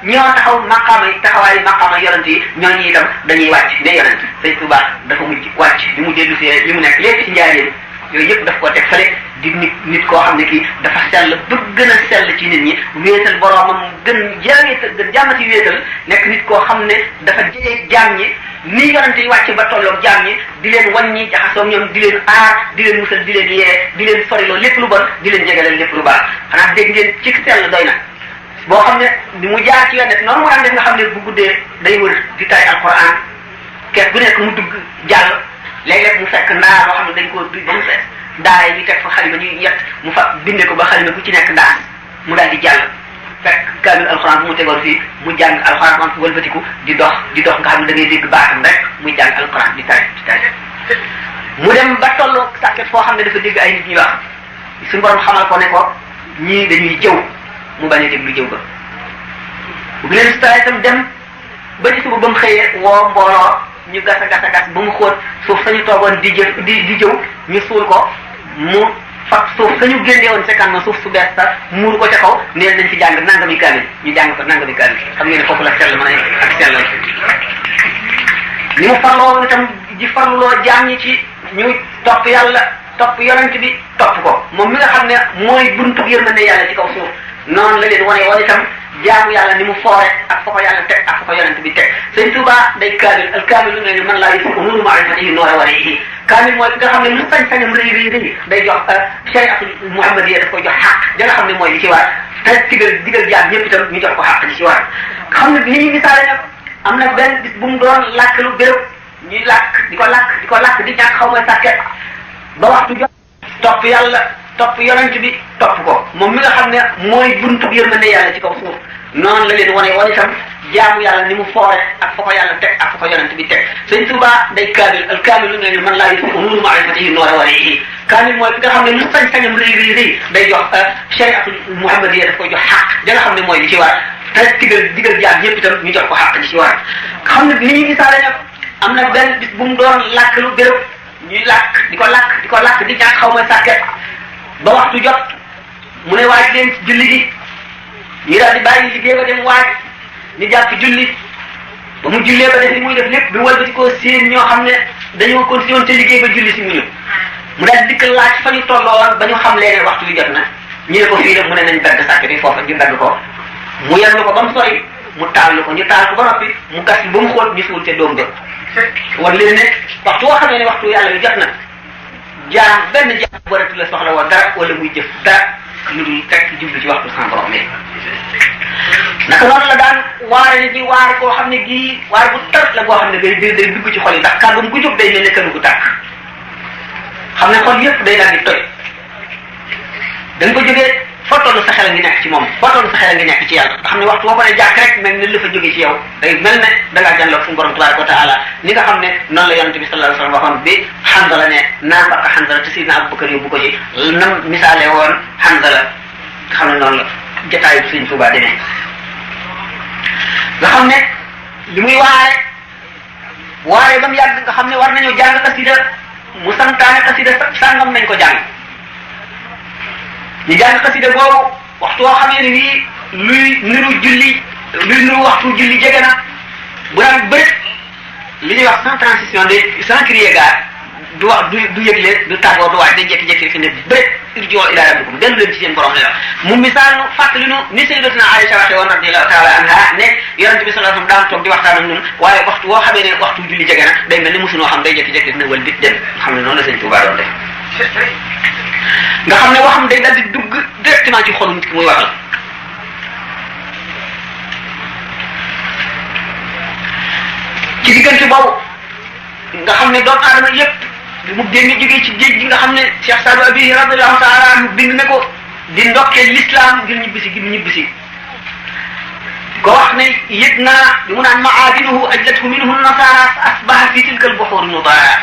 [SPEAKER 1] ñoo taxaw maqaama yi taxawaayu maqaama yonent yi ñooñu itam dañuy wàcc ne yonent Sëñ Tuubaa dafa mujj wàcc li mu dellu si li mu nekk lépp ci njaareem yooyu yëpp daf koo teg fale di nit koo xam ne kii dafa sell ba gën a sell ci nit ñi wéetal boroomam gën jàmmati wéetal nekk nit koo xam ne dafa jege jaam ñi ni yonent yi wàcc ba tolloog jaam ñi di leen wàññi jaxasoog ñoom di leen aar di leen musal di leen yee di leen soriloo lépp lu bon di leen jegaleel lépp lu baax xanaa dégg ngeen ci sell doy na boo xam ne ni mu jaar ci yoon def noonu mu daan def nga xam ne bu guddee day wër di tari alquran kees bu nekk mu dugg jàll léeg-léeg mu fekk ndaar boo xam ne dañ koo duy ba mu fees daara yi ñu teg fa xalima ñuy yett mu fa bindee ko ba xalima ku ci nekk ndaar mu daal di jàll fekk kaamil alquran bu mu tegoon fii mu jàng alquran man wëlbatiku di dox nga xam ne da ngay dégg baatam rek muy jàng alquran di tari mu dem ba tolloo sàkket foo xam ne dafa dégg ay nit ñuy wax suñu borom xamal ko ne ko ñii dañuy jëw mu bañ a déglu jëw ba bu leen si itam dem ba ci suba ba mu xëyee woo mbooloo ñu gas a gas ba mu xóot suuf sañu toogoon di jëw ñu suul ko mu fab suuf sañu génnee woon sekan ma suuf su bees sax muuru ko ca kaw neen nañ fi jàng nangami kaamil ñu jàng ko nangami kaamil xam ngeen ne foofu la sell mën a ak sellal ni mu farloo itam di farluloo jaam ñi ci ñu topp yàlla topp yonent bi topp ko moom mi nga xam ne mooy buntu yërmande yàlla ci kaw suuf noonu la leen wane woon itam jaamu yàlla ni mu foore ak fa ko yàlla teg ak fa ko yonent bi teg sëñ Tuubaa day kaamil al kaamilu ne man laa yusii'u nuuru ma'rifatihi noora wariihi kaamil mooy nga xam ne lu sañ-sañam rëy day jox shariatul muhammadiyya daf koy jox xaq da nga xam ne mooy li ci war te digal jaam ñëpp itam ñu jox ko xaq li ci war xam ne ni ñu misaale nag am na benn bis bu mu doon làkk lu béréb ñuy làkk di ko làkk di ñàkk xaw ma sàkket ba waxtu jot topp yàlla topp yonent bi topp ko moom mi nga xam ne mooy buntu bi yërmande yàlla ci kaw suuf noonu la leen wane itam jaamu yàlla ni mu foore ak fa ko yàlla teg ak fa ko yonent bi teg sëñ Tuubaa day kaamil al kaamilu ne man laa yusii'u nuuru ma'rifatihi noora wariihi kaamil mooy nga xam ne lu sañ-sañam rëy day jox shariatul muhammadiyya daf koy jox xaq da nga xam ne mooy li ci war te digal jaam ñëpp itam ñu jox ko xaq li ci war xam ne ni ñu misaale nag am na benn bis bu mu doon làkk lu béréb ñuy làkk di ko làkk di ñàkk xaw ma sàkket ba waxtu jot mu ne waaj leen ci julli gi ñu daal di bàyyi liggéey ba dem waaj ñu jàpp julli ba mu jullee ba def li muy def lépp bi wëlbati koo séen ñoo xam ne dañoo continué woon te liggéey ba julli si mu ñëw mu daal di dikk laaj fa ñu tolloon ba ñu xam leen waxtu wi jot na ñu ne ko fii rek mu ne nañ dagg sàkket yi foofa ñu dagg ko mu yenn ko ba mu sori mu taal ko ñu taal ko ba noppi mu gas ba mu xóot ñu suul te doom jot war leen ne waxtu woo xamee ne waxtu yàlla wi jot na benn jaam waratu la soxla woon dara wala muy jëf dara lu dul fekk jublu ci waxtu sans borom mi naka noonu la daan waare nit ñi waar koo xam ne gii waar bu tar la boo xam ne day dugg ci xol yi ndax kàddu gu jóg day mel ne kanu gu tàkk xam ne xol yëpp day daal di toj da nga ko jógee foo toll sa xel a ngi nekk ci moom foo toll sa xel a ngi nekk ci yàlla nga xam ne waxtu boo ko ne jàkk rek mel ne la fa jógee ci yow day mel ne da ngaa jànloog suñu borom tabaraka wa taala ni nga xam ne noonu la yonente bi sallallahu alayhi wa sallam waxoon bi Hanzala ne naan baka Hanzala te Sidna Abubakar yóbbu ko ci nam misaale woon Hanzala nga xam ne noonu la jotaayu Sëriñ Tuubaa demee nga xam ne li muy waare ba mu yàgg nga xam ne war nañoo jàng xasida mu santaane xasida sàngam nañ ko jàng ñu jàng xasida boobu waxtu woo xamee ne nii luy niru waxtu julli jege na bu daan bëri li ñuy wax sans transition de sans crier gare du wax du yëgle du tàggoo du waaj day jékki-jékki fi ne bëri irji'u ilaa rabbikum dellu leen ci seen borom la mu misaal nu fàttali nu ni sayyidatuna Aïcha waxe woon radiyallahu taala anha ne yonent bi sallallahu alayhi wasallam daan toog di waxtaan ak ñun waaye waxtu woo xamee ne waxtu julli jege na day mel ni musunoo xam day jékki-jékki fi ne wal bit dem xam ne noonu la Sëñ Tuubaa doon def nga xam ne waxam day daal di dugg directement ci xolu nit ki muy waxal ci diggante boobu nga xam ne doomu aadama yépp mu génn jógee ci géej gi nga xam ne Cheikh Saadu Abi radiyallahu taala anhu bind ne ko di ndokkee l'islam ngir ñibbisi gi mu ñibbisi ko wax ne yëg naa bi mu naan maadinuhu ajlathu minhu nasara fa asbaha fi tilka albuhuri mudara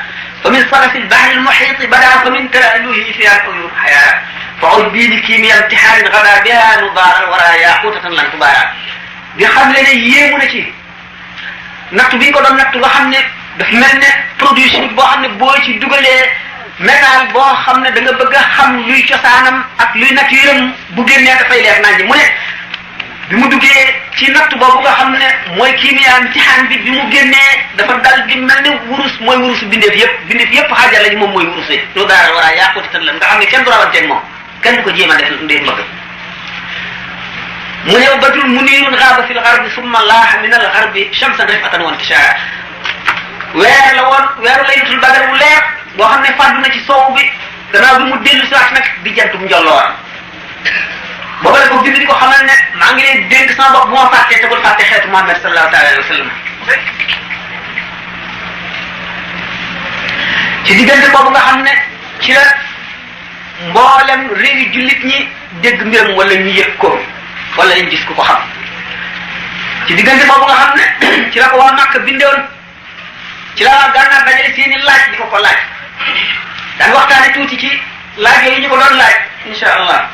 [SPEAKER 1] fa min sarasi albahri almuhiti bada fa min taaluhi fi al-uyun haya fa udbi li kiimiya imtihaanin gada biha nudara wara yaqutatan lan tubara di xam le ne yéemu na ci nattu bi ñu ko doon nattu nga xam ne daf mel ne produit chimique boo xam ne boo ci dugalee métal boo xam ne da nga bëgg a xam luy cosaanam ak luy naturam bu génnee dafay leer nañ mu ne bi mu duggee ci nattu boobu nga xam ne mooy kiimiya imtihaan bi mu génnee dafa dal di mel ne wurus mooy wurusu bindeef yëpp xaajal lañu moom mooy wurus yi lu daara war a yàqutatan la nga xam ne kenn du rawanteeg moom kenn du ko jéem a def ndee mbëgg mu ne badrun muniirun gaaba fi l-garbi summa laaha min al-garbi shamsan rifatan wa intishaara weer la woon weeru laylatul badr bu leer boo xam ne fàddu na ci soow bi gannaaw bi mu dellu si waat nag di jantum njolloor booba la ko bind di ko xamal ne maa ngi leen dénk sama bopp bu ma fàttee te bul fàtte xeetu Muhammad sallallahu taala alayhi wa sallam ci diggante boobu nga xam ne ci la mboolem réewi jullit ñi dégg mbiram wala ñu yëg ko wala ñu gis ku ko xam ci diggante boobu nga xam ne ci la ko waa Makka bindoon ci la waa Gànnaar dajale seeni laaj di ko laaj daan waxtaane tuuti ci laaj yooyu ñu ko doon laaj insha allah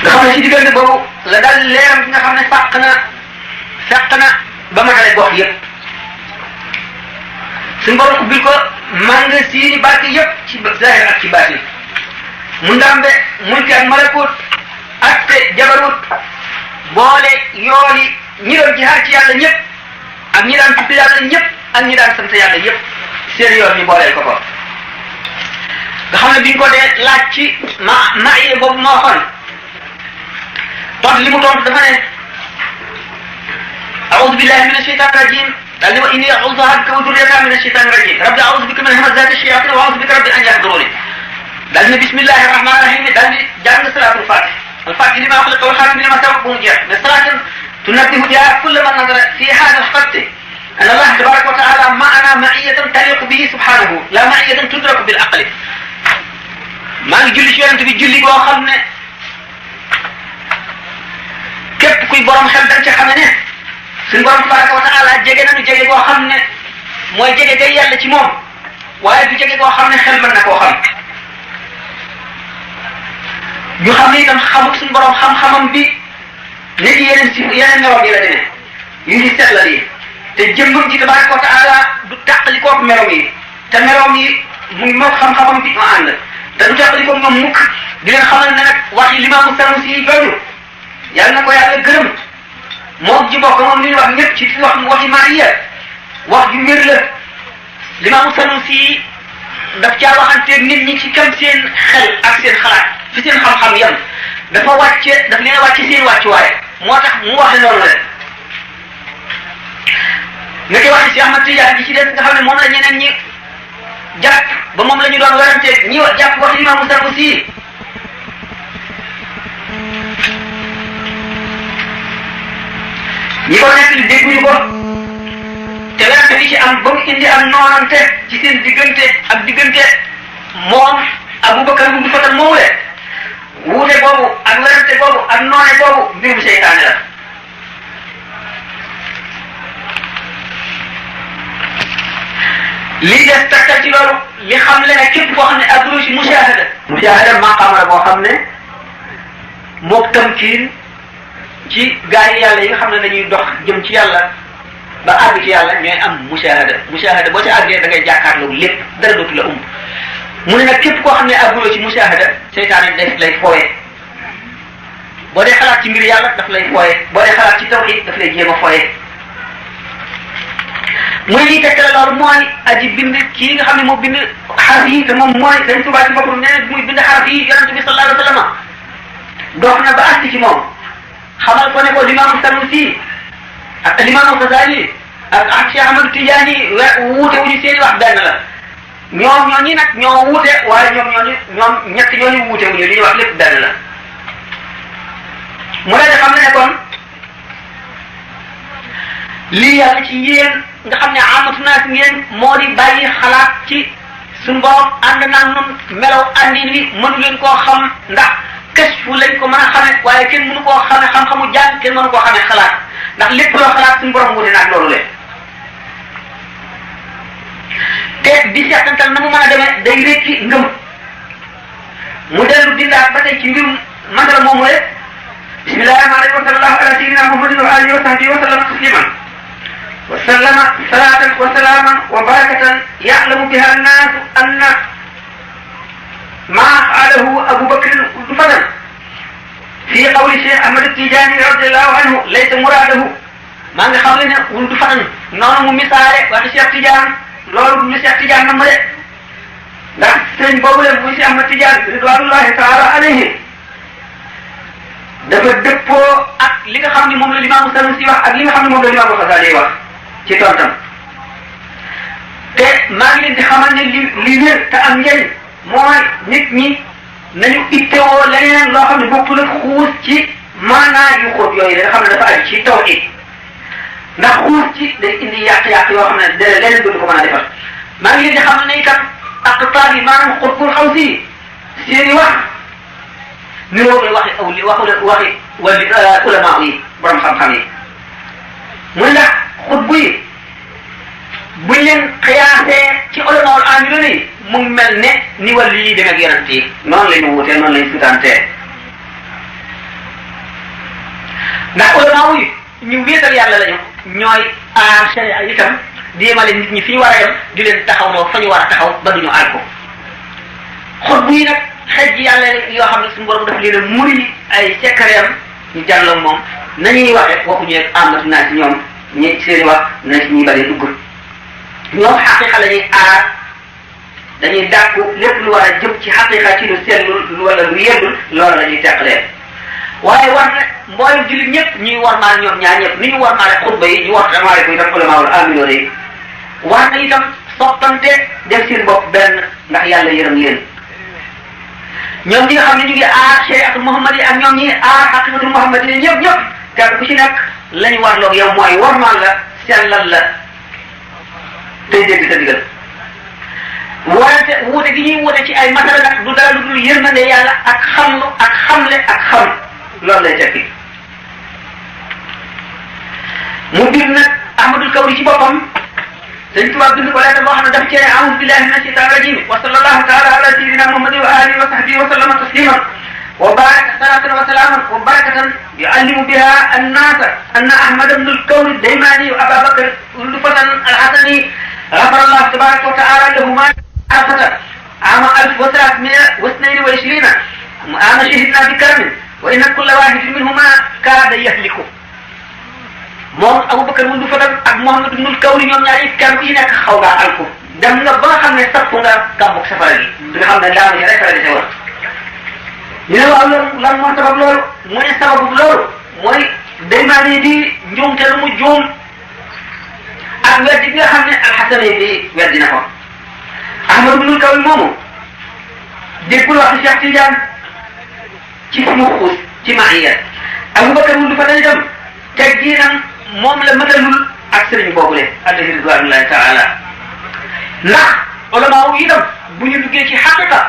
[SPEAKER 1] nga xam ne ci diggante boobu la daal leeram bi nga xam ne fekk na ba matale gox yëpp suñu borom ubbil ko manga siini barke yëpp ci zahir ak ci baatin mu ndambe mulki ak malakut ak jabarut boole yooli ñi doon jihaad ci yàlla ñëpp ak ñi daan tudd yàlla ñëpp ak ñi daan sant yàlla yépp seen yoon ñu booleel ko ko nga xam ne biñ ko dee laaj ci maye boobu ma waxoon tontu li mu tontu dafa ne a'udhu billahi minash shaitanir rajim daal ni wa inni a'udhuha bika wa dhurriyyataha minash shaitanir rajim rabbi a'udhu bika min hamazati shayatin wa a'udhu bika rabbi an yahdurun daal ni bismillahir rahmanir rahim daal di jàng salatul fatih al-fatih lima ughliqa wal khatim lima sabaqa bu mu jeex mais salaatan tunabbihu biha kulla man nazara fi hadha al-khatt أن الله تبارك وتعالى معنا معية تليق به سبحانه لا معية تدرك بالعقل maa ngi julli ci yonent bi julli boo xam ne képp kuy borom xel dañ ci xam ne suñu borom tabaraka wa taala jege nañu jege boo xam ne mooy jege day yàlla ci moom waaye du jege boo xam ne xel mën na koo xam ñu xam ne itam xamul suñu borom xam-xamam bi léegi yeneen meloom yi la demee yu ñu seetlal yi te jëmbam ci tabaraka wa taala du tàqali koog meloom yi te meloom yi mu ngi moog xam-xamam bi ma ànd te du teqali ko ñoom mukk di leen xamal ne nag wax yi Limaamu Sanusi yi jooju yàlla na ko yàlla gërëm moom ji bokk moom li ñu wax ñëpp ci waxi Maariya wax ju wér la Limaamu Sanusi yi daf caa waxanteeg nit ñi ci kam seen xel ak seen xalaat fi seen xam-xam yam daf leen a wàcce seen wàccuwaay moo tax mu waxe noonu la nga koy waxe si Ahmad Tijaan ji ci des nga xam ne moom la ñeneen ñi jàpp ba moom la ñu doon werante ñi jàpp wax Limaamu Sanusi ñi ko nekk li dégguñu ko te werante bi ci am ba mu indi am noonante ci seen diggante ak diggante moom Abubakar bu Fatal moomu le wuute boobu ak werante boobu ak noone boobu mbirum seytaane la lii des tegtal ci loolu li xam le ne képp koo xam ne agro ci mushahada maqaama la boo xam ne mook tamkiin ci gaa yi yàlla yi nga xam ne dañuy dox jëm ci yàlla ba àgg ci yàlla ñooy am mushahada boo ci àggee da ngay jàkkaarloo lépp dara dootu la mu ne nag képp koo xam ne agro ci mushahada seytaane daf lay fooye boo dee xalaat ci mbir yàlla daf lay fooye boo dee xalaat ci tawhid daf lay jéem a fooye mu ne lii tegtale loolu mooy aji bind kii nga xam ne moo bind xaraf yi te moom mooy dañ Tuubaa ci boppam nee na muy bind xaraf yi yonent bi sallallahu alayhi wa sallam dox na ba àgg ci moom xamal ko ne ko Limaamu Sanusi ak Limaamu Xasaali ak Cheikh Ahmad Tijaani wuute wuñu seeni wax benn la ñoom ñooñu nag ñoo wuute waaye ñoom ñett ñooñu wuute wuñu li ñuy wax lépp benn la mu leen di xam ne kon lii yàlla ci yéen nga xam ne amatu naa si ngeen moo di bàyyi xalaat ci suñu borom ànd naa nun melaw àndin wi mënu leen koo xam ndax kashfu lañ ko mën a xame waaye kenn mënu koo xame xam-xamu jàng kenn mënu koo xame xalaat ndax lépp loo xalaat suñu borom wuute naag loolu le te di seetantal na mu mën a demee day rékki ngëm mu dellu dindaat ba tey ci mbirum mandala moomu rek bismillahi rahmani rahim wa sallallahu ala sayyidina muhammadin wa alihi wa sahbihi wa sallam tasliman وسلم صلاة وسلاما وبركة يعلم بها الناس أن ما فعله أبو بكر الفضل في قول الشيخ أحمد التيجاني رضي الله عنه ليس مراده ما نخلينا ولد فضل نون مثال وشيخ تيجان لول شيخ تيجان نمر ndax sëñ boobu leen muy si Ahmad Tijaan ridwanullahi taala alayhi dafa dëppoo ak li nga xam ni moom la Limaamu Sanusi wax ak li nga xam ni moom la Limaamu Xasaali wax ci tontam te maa ngi leen di xamal ne li wér te am njëriñ mooy nit ñi nañu ittewoo leneen loo xam ne bokkul ak xuus ci maanaa yu xóot yooyu nga xam ne dafa aju ci tawhid ndax xuus ci day indi yàq-yàq yoo xam ne de leneen dootu ko mën a defar maa ngi leen di xamal ne itam aqtaar yi maanaam xutbul xaw si seeni wax niroo koy waxi wali ulama yi borom xam-xam yi muy ndax xutbu yi buñ leen xiyaasee ci ulamaul amilun yi mu ngi mel ne ni wàllu yi dem ak yonent yi noonu la ñu wutee noonu la ñu sutantee ndax ulama yi ñu wéetal yàlla lañu ñooy aar sharia itam di yemale nit ñi fi ñu war a yem di leen taxawloo fa ñu war a taxaw ba duñu aar ko xutbu yi nag xëj yàlla yoo xam ne suñu borom daf leen a muri ay sekkareem ñu jàlloo moom nañuy waxe waxuñu rek amatu naa si ñoom ñi seeni wax na si ñuy bari dugg ñoom xaqiqa la ñuy aar dañuy dàkku lépp lu war a jëm ci xaqiqa ci lu sellul wala lu yeddul loolu la ñuy teqalee waaye war na mboolem jullit ñëpp ñuy warmaal ñoom ñaar ñëpp ni ñu warmaale xutba yi ñu warmaale ko itam ulamaawul aminoon yi war na itam soppante def seen bopp benn ndax yàlla yërëm leen ñoom ñi nga xam ne ñu ngi aar shariatul muhammad yi ak ñoom ñi aar xaqiqatul muhammad yi ñëpp kenn ku ci nekk la ñu warloog yow mooy warmaal la sellal la tey dégg sa digal wuute gi ñuy wuute ci ay masala nag du dara lu dul yërmande yàlla ak xamlu ak xamle ak xam loolu lay tekki mu biir nag Ahmadul Kawri ci boppam dañ tubaab bind ko leetar boo xam ne dafa cee a'uuzu billahi mina shaytaani rajim wa sallallahu taala ala sayyidina muhammadin wa alihi wa sahbihi wa sallama tasliman wa baraka salatan wa salaman wa barakatan yu'allimu biha annasa anna ahmad ibn al-Kawri daymani wa aba bakr uldu fatan al-hasani غفر الله تبارك وتعالى لهما عرفة عام 1322 عام شهدنا بكرم وإن كل واحد منهما كاد يهلك moom Abubakar wundu Fadal ak Muhammad ibnul Kawri ñoom ñaar it kenn ku ci nekk xaw ngaa alku dem nga ba nga xam ne sappu nga gàmbug safara gi di nga xam ne daanu ci rek la dese war ñu ne waaw loolu lan moo sabab loolu mu ne sababu loolu mooy Daymaani di njuumte lu mu juum ak weddi bi nga xam ne alxasani bi weddi na ko Ahmad ibnul Kawri moomu déggul wax Cheikh Tidiane ci fi mu xuus ci maaya Abubakar wundu Fadal itam tegginam moom la mëtalul ak sëriñ boobule alayhi ridwanullahi taala ndax ulama yi itam bu ñu duggee ci xaqiqa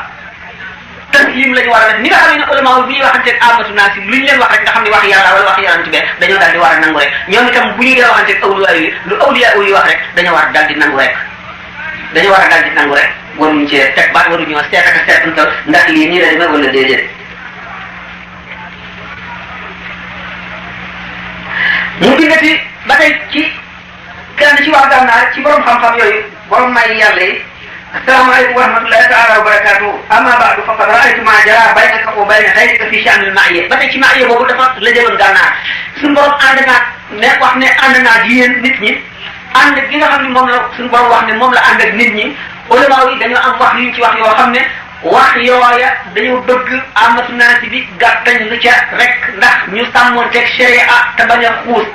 [SPEAKER 1] taslim la ñu war a def ni nga xam ne ulama bu ñuy waxanteeg amatu naasi lu ñu leen wax rek nga xam ne wax yàlla wala wax yonent bi dañoo daal di war a nangu rek ñoom itam bu ñu dee waxanteeg awliya yi lu awliya yi wax rek dañoo war a daal di nangu rek dañoo war a daal di nangu rek waruñu cee teg baat waruñoo seet ak seetantal ndax lii nii la demee wala déedéet mu bindati ba tey ci kenn ci wax gànnaar ci borom xam-xam yooyu borom may yàlla yi asalaamaaleykum wa rahmatullahi taala wa barakatuh amma baadu faqad raaytu ma jara baynaka wa bayna xayrika fi sha'n al ma'iya ba tey ci ma'iya boobu dafa la jëloon gànnaar suñu borom ànd naa ne wax ne ànd naa di yéen nit ñi ànd gi nga xam ne moom la suñu borom wax ne moom la ànd ak nit ñi ulama yi dañoo am wax yuñ ci wax yoo xam ne wax yooya dañoo bëgg amatu naasi bi gàttañ lu ca rek ndax ñu sàmmoonteeg sharia te bañ a xuus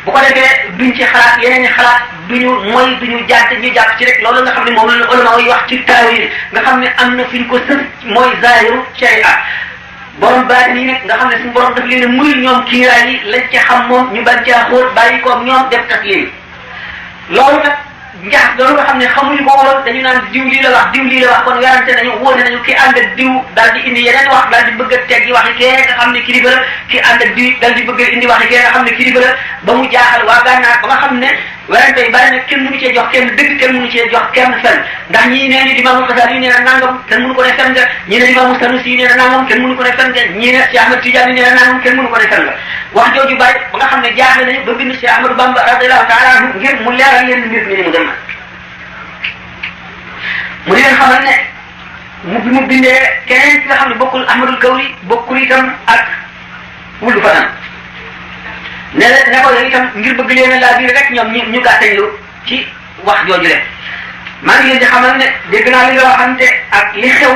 [SPEAKER 1] bu ko defee duñ ci xalaat yeneen i xalaat duñu mooy duñu jàdd ñu jàpp ci rek loolu nga xam ne moom la ulama yi wax ci taawil nga xam ne am na fi ñu ko sës mooy zahiru sharia borom baati yi nag nga xam ne suñu borom daf leen a muy ñoom kiiraay yi lañ ca xam moom ñu bañ caa xóot bàyyi koog ñoom def taslim loolu nag njax loolu nga xam ne xamuñu ko woon dañu naan diw lii la wax diw lii la wax kon werante nañu wóone nañu ki ànd ak diw daal di indi yeneen wax daal di bëgg a teggi waxi kee nga xam ne kilifa la ki ànd ak diw daal di bëgg a indi waxi kee nga xam ne kilifa la ba mu jaaxal waa gànnaar ba nga xam ne werante yi bari na kenn mënu cee jox kenn dëgg kenn mënu cee jox kenn fen ndax ñii nee ni Imaamul Xasaali yi nee na nangam kenn mënu ko ne fen nga ñii ne Imaamu Sanusi yi nee na nangam kenn mënu ko ne fen nga ñii ne Cheikh Ahmad Tidiane nee na nangam kenn mënu ko ne fen nga wax jooju bari ba nga xam ne jaaxle nañu ba bind Cheikh Ahmadou Bamba radiyallahu taala anhu ngir mu leeral leen mbir mi ni mu dem mu di leen xamal ne mu bindee keneen ki nga xam ne bokkul Ahmadul Kawri bokkul itam ak wuldu fanaan ne ko yooyu itam ngir bëgg leen a laa biir rek ñoom ñu gàttañlu ci wax jooju le maa ngi leen di xamal ne dégg naa li nga waxante ak li xew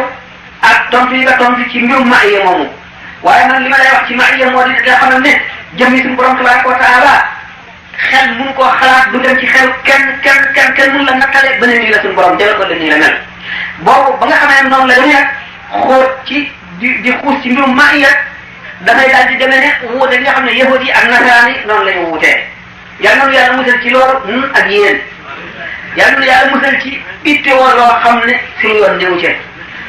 [SPEAKER 1] ak tontu yi nga tontu ci mbirum ma'iya moomu waaye man li ma lay wax ci ma'iya moo di nga xamal ne jëmmi suñu borom tabaraka wa taala xel mënu koo xalaat du dem ci xel kenn mënu la nattale ba ne nii la suñu borom jël ko la nii la mel boobu ba nga xamee ne noonu la dañuy nag xóot ci di xuus ci mbirum ma'iya dafay daal di demee ne wuute li nga xam ne yahudi yi ak nasaraan yi noonu la ñu wuutee yàlla na yàlla musal ci loolu ñun ak yéen yàlla na yàlla musal ci ittewoo loo xam ne suñu yoon newu ci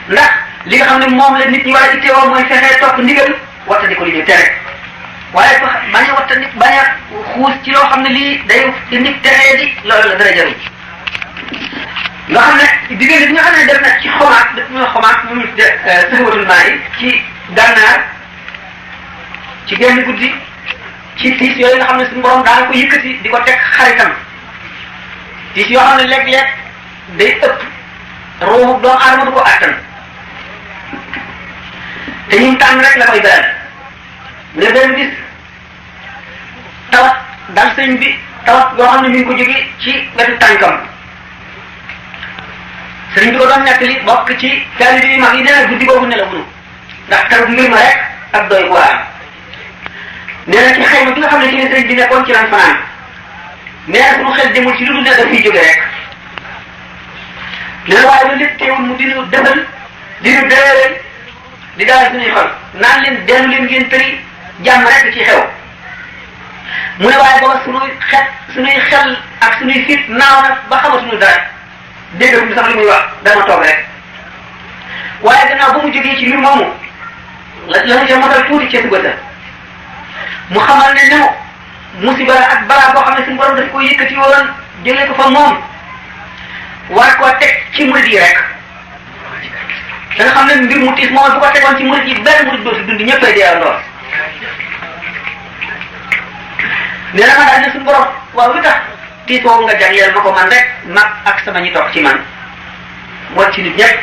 [SPEAKER 1] ndax li nga xam ne moom la nit ñi war a ittewoo mooy fexee topp ndigal wattandi ko li ñu tere waaye bañ a wattandi bañ a xuus ci loo xam ne lii day indi teree di loolu la dara jaru nga xam ne diggante bi nga xam ne def na ci xomaat daf ñu xomaat mu ñu sëxwatul maa yi ci gànnaar ci genn guddi ci tiis yooyu nga xam ne suñu borom daana ko yëkkati di ko teg xaritam tiis yoo xam ne léeg-léeg day ëpp ruuxu doomu aadama du ko attan te ñu tànn rek la koy beral ne benn bis tawat dal sëñ bi tawat yoo xam ne mi ngi ko jóge ci wetu tànkam sëriñ bi ko doon nekk li bokk ci taalibe yi mag yi nee na guddi boobu nelawuñu ndax taw mbir ma rek ak doy bu waram nee na ci xayma bi nga xam ne ci ne sëriñ bi nekkoon ci lan fanaan nee na suñu xel demul ci lu dul ne daf fiy jóge rek nee na waaye loolu lépp teewul mu dinu defal dinu déréeréel di daal suñuy xol naan leen dellu leen ngeen tëri jàmm rek ci xew mu ne waaye booba suñuy xel ak suñuy fit naaw na ba xamatuñu dara dégg sax li muy wax dama toog rek waaye gannaaw ba mu jógee ci mbir moomu la mu ca mosal tuuti ca suba sa mu xamal ne new musiba ak balaa boo xam ne suñu borom daf ko yëkkati woon jëlee ko fa moom war koo teg ci murid yi rek da nga xam ne mbir mu tiis moom bu ko tegoon ci murid yi benn murid dootu dund ñëppay dee ndoor nee na ma daal ne suñu borom waaw lu tax tiis woowu nga jagleel ma ko man rek mag ak sama ñi topp ci man moo ci nit ñëpp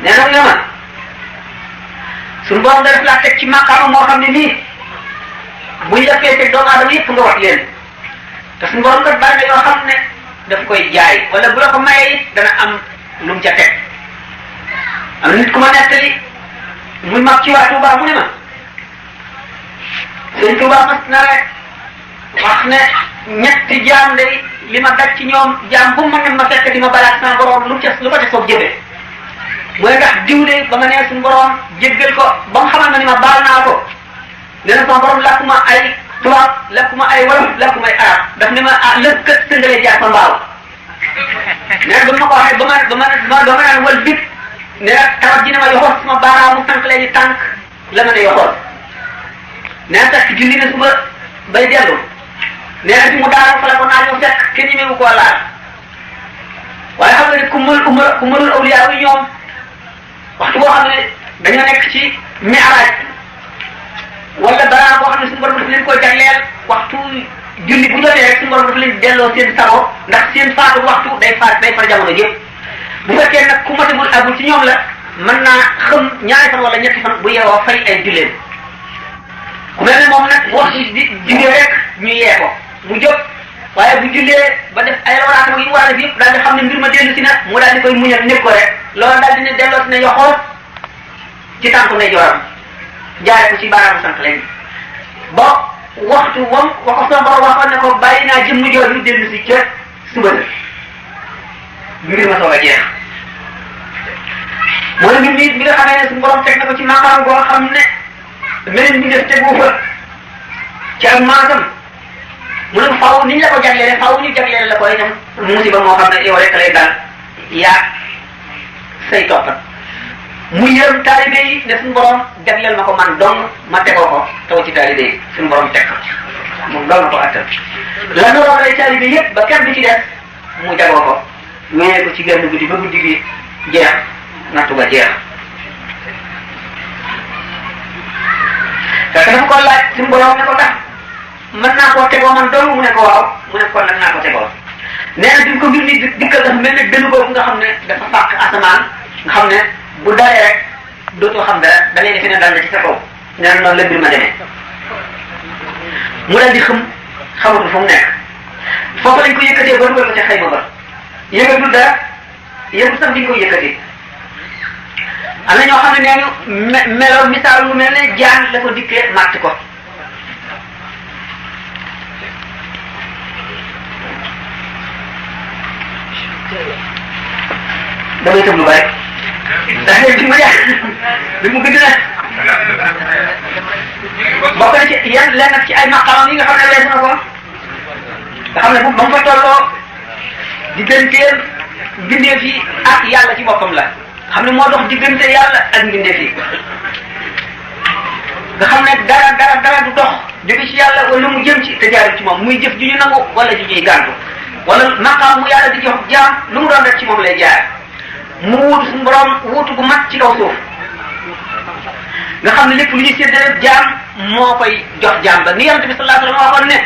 [SPEAKER 1] nee na nga man suñu borom da def laa teg ci maqaama moo xam ne nii buñ la feesee doomu aadama yëpp nga wax leen te suñu borom kat bari na yoo xam ne daf koy jaay wala bu la ko mayee it dana am lu mu ca teg am nit ku ma nettali muy mag ci waa Touba mu ne ma sëñ Touba mas na rek wax ne ñetti jaam day li ma daj ci ñoom jaam bu ma ne ma fekk di ma balaat sama borom lu ko ca soob jëfee mooy ndax diw de ba ma nee suñu borom jéggal ko ba mu xamal ma ni ma baal naa ko nee na sama borom lakkuma ay tubaab lakkuma ay wolof lakkuma ay arab daf ne ma ah lëkk kat sëngalee jaar fa mbaaw nee na ba ma ko waxee ba ma naan wal bit nee na tawat ji ne ma yoxoos sama baaraamu tànk leen di tànk la ma ne yoxoos nee na sax julli na suba bay dellu nee na fi mu daanu fa la ko naajoo fekk kenn ñemewu koo laal waaye xam nga ne ku mënul awliyaa yi ñoom waxtu boo xam ne dañoo nekk ci mi'raaj wala dara boo xam ne suñu borom dafa leen ko jagleel waxtu julli bu jotee rek suñu borom dafa leen delloo seen sago ndax seen faatu waxtu day far jamono yëpp bu fekkee nag ku matagul agul ci ñoom la mën naa xam ñaari fan wala ñetti fan bu yeewoo fay ay julleem ku mel ne moom nag bu waxtu di jullee rek ñu yee ko mu jóg waaye bu jullee ba def ay lawraatama yi mu war a def yëpp daal di xam ne mbir ma dellu si na mu daal di koy muñal nekk ko rek loolu daal di ne delloo si ne yoxoos ci tànku ne joram jaare ko ci baaraamu sànq léegi ba waxtu moom waxo sama borom waxoon ne ko bàyyi naa jëmm jooju dellu si ca suba sa mbir ma soog a jeex mooy mbir mi nga xamee ne suñu borom teg na ko ci maqaam boo xam ne meneen mi def tegu fa ci ak maasam mu ne faaw ni ñu la ko jagleele faaw ñu jagleele la ko itam musiba moo xam ne yow rek lay dal yaa say toppat mu yërëm taalibe yi ne suñu borom jagleel ma ko man dong ma tegoo ko taw ci taalibe yi suñu borom teg ko moom doon na ko attal la noroon lay taalibe yëpp ba kenn du ci des mu jagoo ko wéyee ko ci genn guddi ba guddi gi jeex nattu ba jeex fekk dafa ko laaj suñu borom ne ko tax mën naa koo tegoo man dong mu ne ko waaw mu ne kon nag naa ko tegoo nee na bi ko mbir ni dikkal dafa mel ne benn boobu nga xam ne dafa fàq asamaan nga xam ne bu dalee rek dootoo xam dara da ngay defe ne dal na ci sa kaw nee na noonu la mbir ma demee mu dal di xamatul fu mu nekk foofu lañ ko yëkkatee ba dugal ko ca xayma ba yëgatul dara yëgul sax diñ ko yëkkatee am na ñoo xam ne nee ñu meloo misaal lu mel ne jaan la ko dikkee màtt ko damay tëb lu bari ndax léegi bi mu jeex bi mu gëdd na bokk na ci yan lenn ci ay maqamam yi nga xam ne weesu na ko nga xam ne bu ba mu fa tolloo digganteem mbindeef yi ak yàlla ci boppam la xam ne moo dox diggante yàlla ak mbindeef yi nga xam ne dara du dox jóge ci yàlla wala mu jëm ci te jaarul ci moom muy jëf ju ñu nangu wala ju ñuy gàntu wala maqam mu yàlla di jox jaam lu mu doon rek ci moom lay jaar mu wuutu suñu borom wuutu gu mat ci kaw suuf nga xam ne lépp lu ñuy séddale jaam moo koy jox jaam ba ni yonent bi sallallahu alayhi wa sallam waxoon ne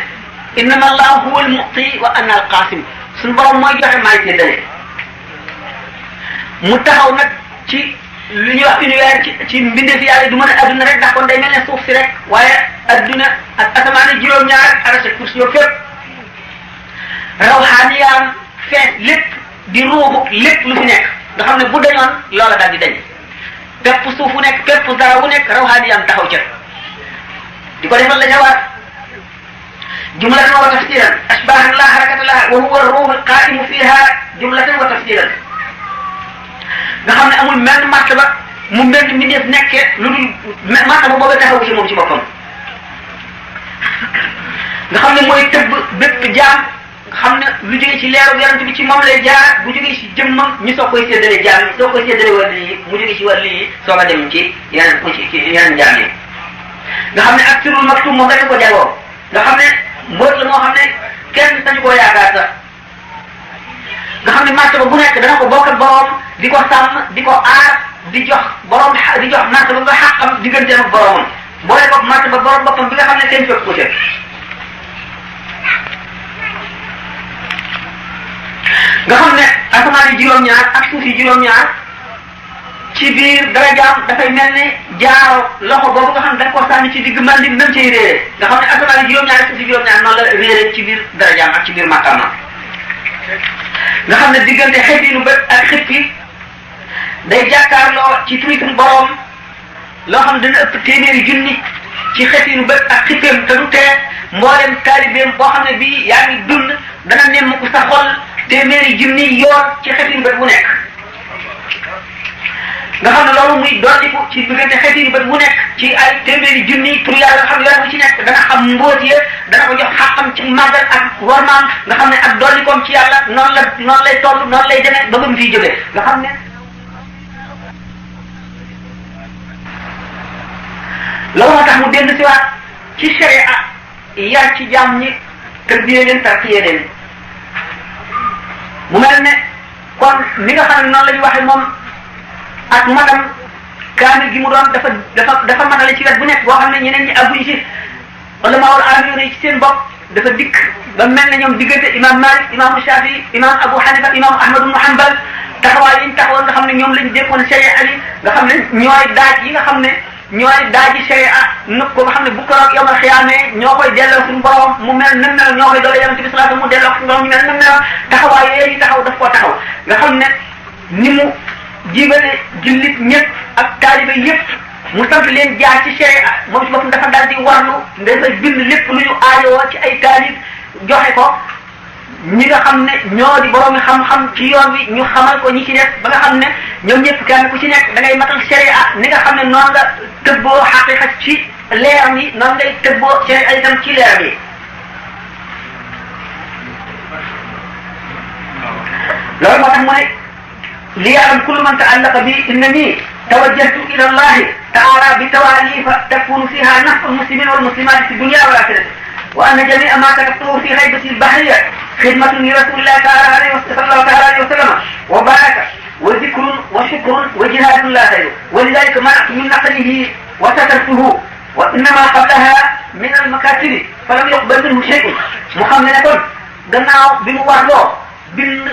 [SPEAKER 1] innama allahu huwa al-mu'ti wa ana al-qasim suñu borom mooy joxe maay séddale mu taxaw nag ci lu ñuy wax univers ci mbindeef yàlla du mën a adduna rek ndax kon day mel ne suuf si rek waaye adduna ak asamaan juróom-ñaar arrêté pour si yow fépp rawxaaniyaam fees lépp di ruubu lépp lu fi nekk nga xam ne bu dañoon loola daal di dañ pepp suuf wu nekk pepp dara wu nekk rawxaaniyam taxaw ca di ko defal la jawaat jumlatan wa tafsiran ashbahan la harakata laha wa huwa ruuhu alqaimu fiha jumlatan wa tafsiran nga xam ne amul menn martaba mu mbent mi def nekkee lu dul martaba booba taxaw ci moom ci boppam nga xam ne mooy tëbb bépp jaam nga xam ne lu jógee ci leeru yonent bi ci moom lay jaar bu jógee ci jëmmam ñu soo koy séddale jaam yi soo koy séddale wàll yi mu jógee ci wàll yi soo ko dem ci yeneen jaam yi nga xam ne ak sirul maktum moom rek ko jagoo nga xam ne mbóot la moo xam ne kenn sañu koo yaakaar sax nga xam ne martaba bu nekk dana ko bokk ak borom di ko sàmm di ko aar di jox borom di jox martaba ba xàqam digganteem ak boromam boole ko martaba borom boppam bi nga xam ne kenn fekk ko ca nga xam ne asamaan yi juróom-ñaar ak suuf yi juróom-ñaar ci biir darajaam dafay mel ne jaaro loxo boobu nga xam ne da nga koo sànni ci digg mandi nam cay réere nga xam ne asamaan yi juróom-ñaar ak suuf yi juróom-ñaar noonu la réere ci biir darajaam ak ci biir maqaamam nga xam ne diggante xëppinu bët ak xëppi day jàkkaarloo ci turi suñu borom loo xam ne dana ëpp téeméeri junni ci xëppinu bët ak xippeem te du tee mboolem taalibeem boo xam ne bii yaa ngi dund dana nemm ku sa xol téeméeri junni yoon ci xëppinu bët bu nekk nga xam ne loolu muy dolliku ci diggante xeeti bët bu nekk ci ay téeméeri junni pour yàlla nga xam ne yoon bu ci nekk dana xam mbóot ya dana ko jox xàqam ci màggal ak warmaam nga xam ne ak dollikoom ci yàlla noonu lay toll noonu lay demee ba mu fiy jógee nga xam ne loolu moo tax mu dellu si waat ci sharia yar ci jàmm ñi tërbiyee leen tartiyee leen mu mel ne kon mi nga xam ne noonu la ñu waxee moom ak madam kaamil gi mu doon dafa matale ci wet bu nekk boo xam ne ñeneen ñi àgguñu ci wala maawul amiyoon yi ci seen bopp dafa dikk ba mel ne ñoom diggante imam Malik imam Shafi imam Abu Hanifa imam Ahmad ibn Hanbal taxawaay yi ñu taxawoon nga xam ne ñoom lañ dékkoon sharia ali nga xam ne ñooy daaj yi nga xam ne ñooy daaji sharia nëpp ko nga xam ne bu ko yawmal xiyaamee ñoo koy delloo suñu borom mu mel nam mel ñoo koy doole yonent bi sallallahu alayhi wasallam mu delloo suñu borom ñu mel nam mel taxawaay yooyu ñu taxaw daf koo taxaw nga xam ne ni mu jibale jullit ñëpp ak taaliba yëpp mu sant leen jaar ci sharia moom ci boppam dafa daal di warlu dafa bind lépp lu ñu aajowoo ci ay taalib joxe ko ñi nga xam ne ñoo di borom xam-xam ci yoon wi ñu xamal ko ñi ci def ba nga xam ne ñoom ñëpp kenn ku ci nekk da ngay matal sharia ni nga xam ne noonu nga tëbboo xaqiqa ci leeram yi noonu ngay tëbboo sharia itam ci leeram yi loolu moo tax mu ne ليعلم كل من تعلق بي انني توجهت الى الله تعالى بتواليف تكون فيها نفع المسلمين والمسلمات في الدنيا والاخره وان جميع ما كتبته في غيبتي البحريه خدمه لرسول الله تعالى عليه وسلم وبركه وذكر وشكر وجهاد لا غيره ولذلك منعت من نقله وسترته وانما قبلها من المكاتب فلم يقبل منه شيء محمله gannaaw bi mu warloo bind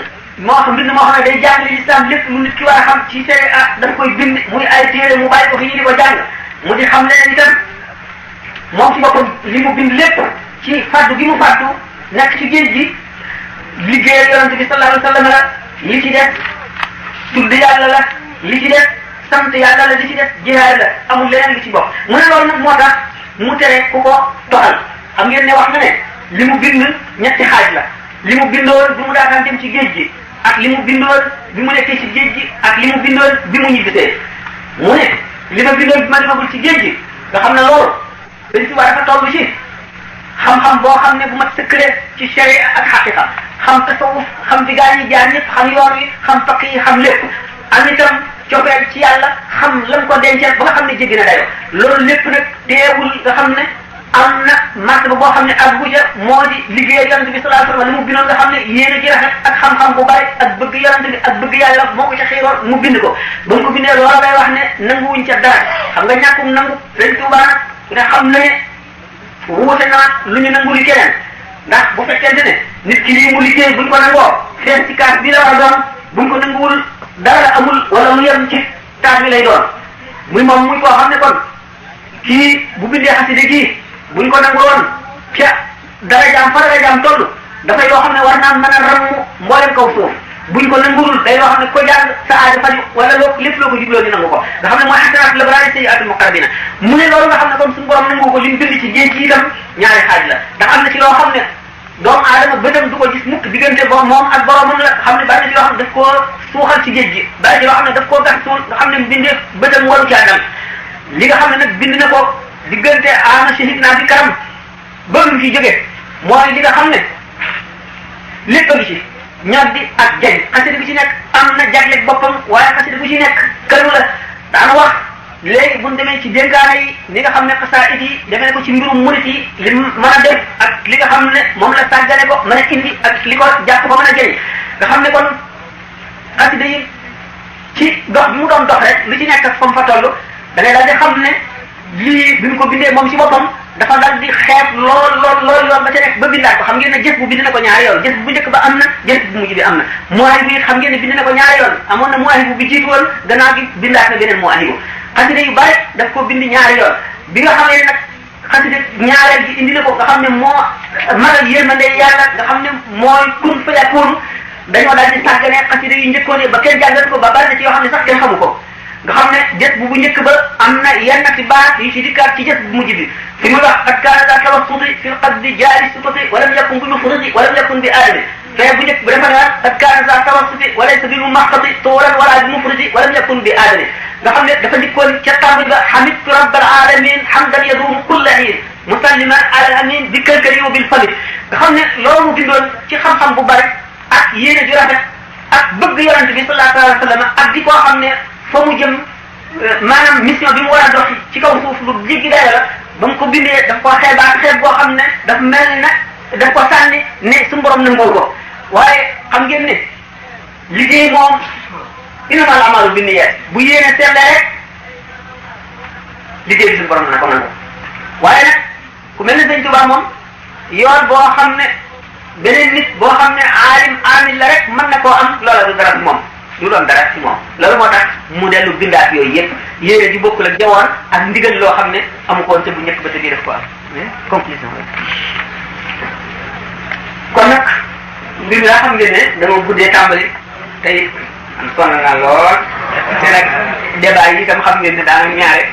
[SPEAKER 1] moo xam bind moo xam ne day jàngale l'islam lépp lu nit ki war a xam ci sharia dafa koy bind muy ay téere mu bàyyi ko fi ñu di ko jàng mu di xam leneen itam moom ci boppam li mu bind lépp ci faddu gi mu faddu nekk ci géej gi liggéeyal yonente bi sallallahu alayhi wa sallam la li ci def tudd yàlla la li ci def sant yàlla la li ci def jihaad la amul leneen li ci bokk mu ne loolu nag moo tax mu tere ku ko toxal xam ngeen ne wax na ne li mu bind ñetti xaaj la li mu bindoon bi mu daataan dem ci géej gi ak li mu bindoon bi mu nekkee ci géej gi ak li mu bindoon bi mu ñibbisee mu ne li ma bindoon bi ma demagul ci géej gi nga xam ne loolu dañ si war dafa toll ci xam-xam boo xam ne bu mat secret ci sharia ak xaqiqa xam tasawuf xam fi gaa ñi jaar ñëpp xam yoon wi xam fakk yi xam lépp am itam cofeel ci yàlla xam lam ko denceel ba nga xam ne jéggi na dayo loolu lépp nag teewul nga xam ne am na martaba boo xam ne ak bu ja moo di liggéey yonent bi sallallahu alayhi wasallam li mu bindoon nga xam ne yéene ji rafet ak xam-xam bu bari ak bëgg yonent bi ak bëgg yàlla moo ko ca xiiroon mu bind ko ba mu ko bindee loola lay wax ne nanguwuñ ca dara xam nga ñàkkum nangu Sëriñ Tuubaa nag nga xam ne wuute na lu ñu nangu li keneen ndax bu fekkente ne nit ki lii mu liggéey buñ ko nangoo fees ci kaas bi la war a doon buñ ko nanguwul dara amul wala mu yem ci kaas bi lay doon muy moom muy koo xam ne kon kii bu bindee xaside kii buñ ko nangu woon ca darajaam fa darajaam toll dafay loo xam ne war naan mën a ramm mboolem kaw suuf buñ ko nangul day loo xam ne ko jàng sa aajo faju wala loo lépp loo ko jubloo ñu nangu ko nga xam ne mooy xasanaat labraari sayyi'aatul muqarrabiina mu ne loolu nga xam ne kon suñu borom nangu ko li mu bind ci géej gi itam ñaari xaaj la ndax am na ci loo xam ne doomu aadama bëtam du ko gis mukk diggante bo moom ak boromam la xam ne bari na ci loo xam ne daf koo suuxal ci géej gi bari ci loo xam ne daf koo gas suul nga xam ne bindee bëtam waru ci àndal li nga xam ne nag bind na ko diggante ana shahid naa bi karam ba mu fi jógee mooy li nga xam ne lépp a ngi ci ñoddi ak jañ xasida bu ci nekk am na jagleeg boppam waaye xasida bu ci nekk këram la daana wax léegi bu ñu demee ci dénkaane yi li nga xam ne xasaayid yi demee ko ci mbirum murit yi li mën a def ak li nga xam ne moom la sàggane ko mën a indi ak li ko jàpp ko mën a jëriñ nga xam ne kon xasida yi ci dox bi mu doon dox rek li ci nekk ak fa mu fa toll da ngay daal di xam ne lii bi mu ko bindee moom ci boppam dafa dal di xeeb lool yoon ba ca nekk ba bindaat ko xam ngeen ne jës bu bind na ko ñaari yoon jës bu njëkk ba am na jës bu mujj bi am na muwaahibu it xam ngeen ne bind na ko ñaari yoon amoon na muwaahibu bi jiitu woon gannaaw gi bindaat na beneen muwaahibu xasida yu bari daf ko bind ñaari yoon bi nga xam ne nag xasida ñaareel gi indi na ko nga xam ne moo magal yërmande yàlla nga xam ne mooy kun fa yakun dañoo daal di sàggane xasida yu njëkkoon ba kenn jàngat ko ba bari na ci yoo xam ne sax kenn xamu ko nga xam ne jës bu njëkk ba am na yenn ci baat yu ci dikkaat ci jës bu mujj bi fi muy wax qad kaana daa tawassuti fi lqasdi jaari sutati walam yakun bi mufridi walam yakun bi aadami fee bu njëkk bi dafa ne qad kaana daa tawassuti walaysa bi mumaxati tuulan wala bi mufridi walam yakun bi aadami nga xam ne dafa dikkoon ca tàmbali ba hamidtu rabbal alamin hamdan yaduumu kulla hiin musalliman ala amin bi këlkëli wa bil famit nga xam ne loolu mu bindoon ci xam-xam bu bari ak yéene ju rafet ak bëgg yonente bi sallallahu alayhi wa sallam ak di koo xam ne fa mu jëm maanaam mission bi mu war a dox ci kaw suuf lu jéggi dayo la ba mu ko bindee daf koo xeebaat xeeb boo xam ne daf mel ne daf ko sànni ne suñu borom nangoo ko waaye xam ngeen ne liggéey moom innamal a'maalu binniyaat bu yéene seetlee rek liggéey bi suñu borom na ko nangu waaye nag ku mel ne Sëñ Tuubaa moom yoon boo xam ne beneen nit boo xam ne aalim aamil la rek mën na koo am loola du dara ci moom du doon dara ci moom loolu moo tax mu dellu bindaat yooyu yëpp yéene ji bokkul ak jawoon ak ndigal loo xam ne amu ko woon te bu njëkk ba te bii def ko am conclusion kon nag mbir mi daa xam ngeen ne dama guddee tàmbali tey am sonn naa lool te nag débat yi itam xam ngeen ne daanaka ñaare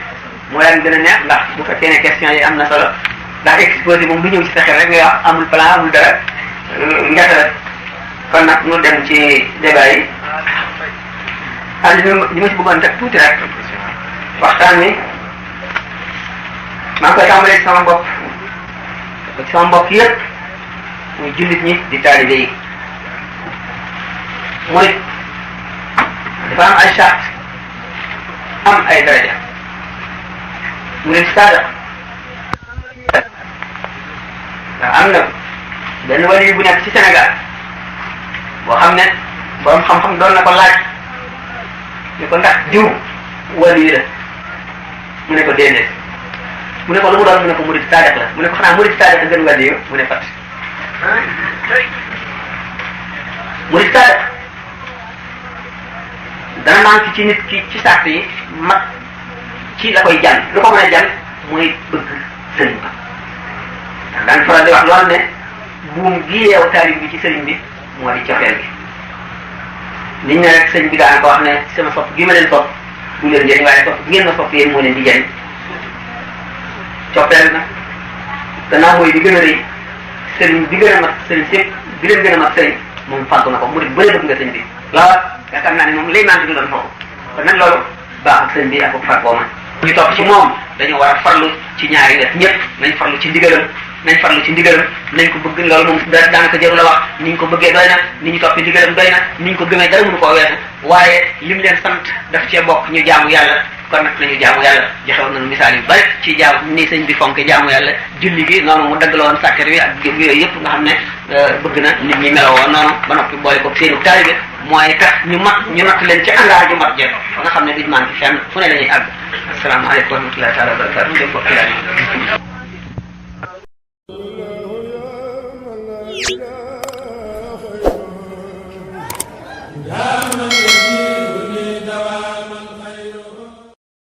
[SPEAKER 1] moo daan gën a neex ndax bu fekkee ne question yi am na solo ndax exposé moom du ñëw ci sa xel rek nga wax amul plan amul dara ngeta la kon nag ñu dem ci débat yi li ma ci bëggoon teg tuuti rek waxtaan wi maa ngi koy tàmbalee ci sama bopp ko ci sama mbokk yëpp muy jullit ñi di taalibe yi mooy dafa am ay charte am ay daraja mu ne saada ndax am na benn wali bu nekk ci Sénégal boo xam ne borom xam-xam doon na ko laaj ne ko ndax diw wali la mu ne ko déedéet mu ne ko lu mu doon mu ne ko murid saadiq la mu ne ko xanaa murid saadiq gën wali yow mu ne fat murid saadiq dana manqué ci nit ki ci sart yi mat ci la koy jàng lu ko mën a jàng mooy bëgg sëriñ ba daan faral di wax loolu ne buum gi yeew taalib bi ci sëriñ bi moo di cofeel gi liñ ne rek sëriñ bi daan ko wax ne sama sopp gi ma leen sopp du leen jëriñ waaye sopp gi ngeen ma sopp yéen moo leen di jëriñ cofeel nag gannaaw mooy di gën a rëy sëriñ bi gën a mat sëriñ sépp bi leen gën a mat sëriñ moom fàntu na ko mu di bëre bëgg nga sëriñ bi loolu yaakaar naa ne moom lay naan di doon foofu kon nag loolu baax ak sëriñ bi ak far boo man ñu topp ci moom dañoo war a farlu ci ñaari def ñëpp nañ farlu ci ndigalam nañ ko bëgg loolu moom daanaka jarul la wax ni ñu ko bëggee doy na ni ñu toppi ndigalam doy na ni ñu ko gëmee dara mënu koo weesu waaye lim leen sant daf cee bokk ñu jaamu yàlla kon nag nañu jaamu yàlla joxewoon nañu misaal yu bari ci jaamu ni sëñ bi fonke jaamu yàlla julli gi noonu mu dagg la woon sàkkar wi ak yooyu yëpp nga xam ne bëgg na nit ñi meloo woon noonu ba noppi boole ko seenu taalibe mooy tax ñu natt leen ci àndaar ju mat jeex ba nga xam ne duñ manqué fenn fu ne la ñuy àgg asalaamaaleykum wa rahmatullahi taala wa barakatu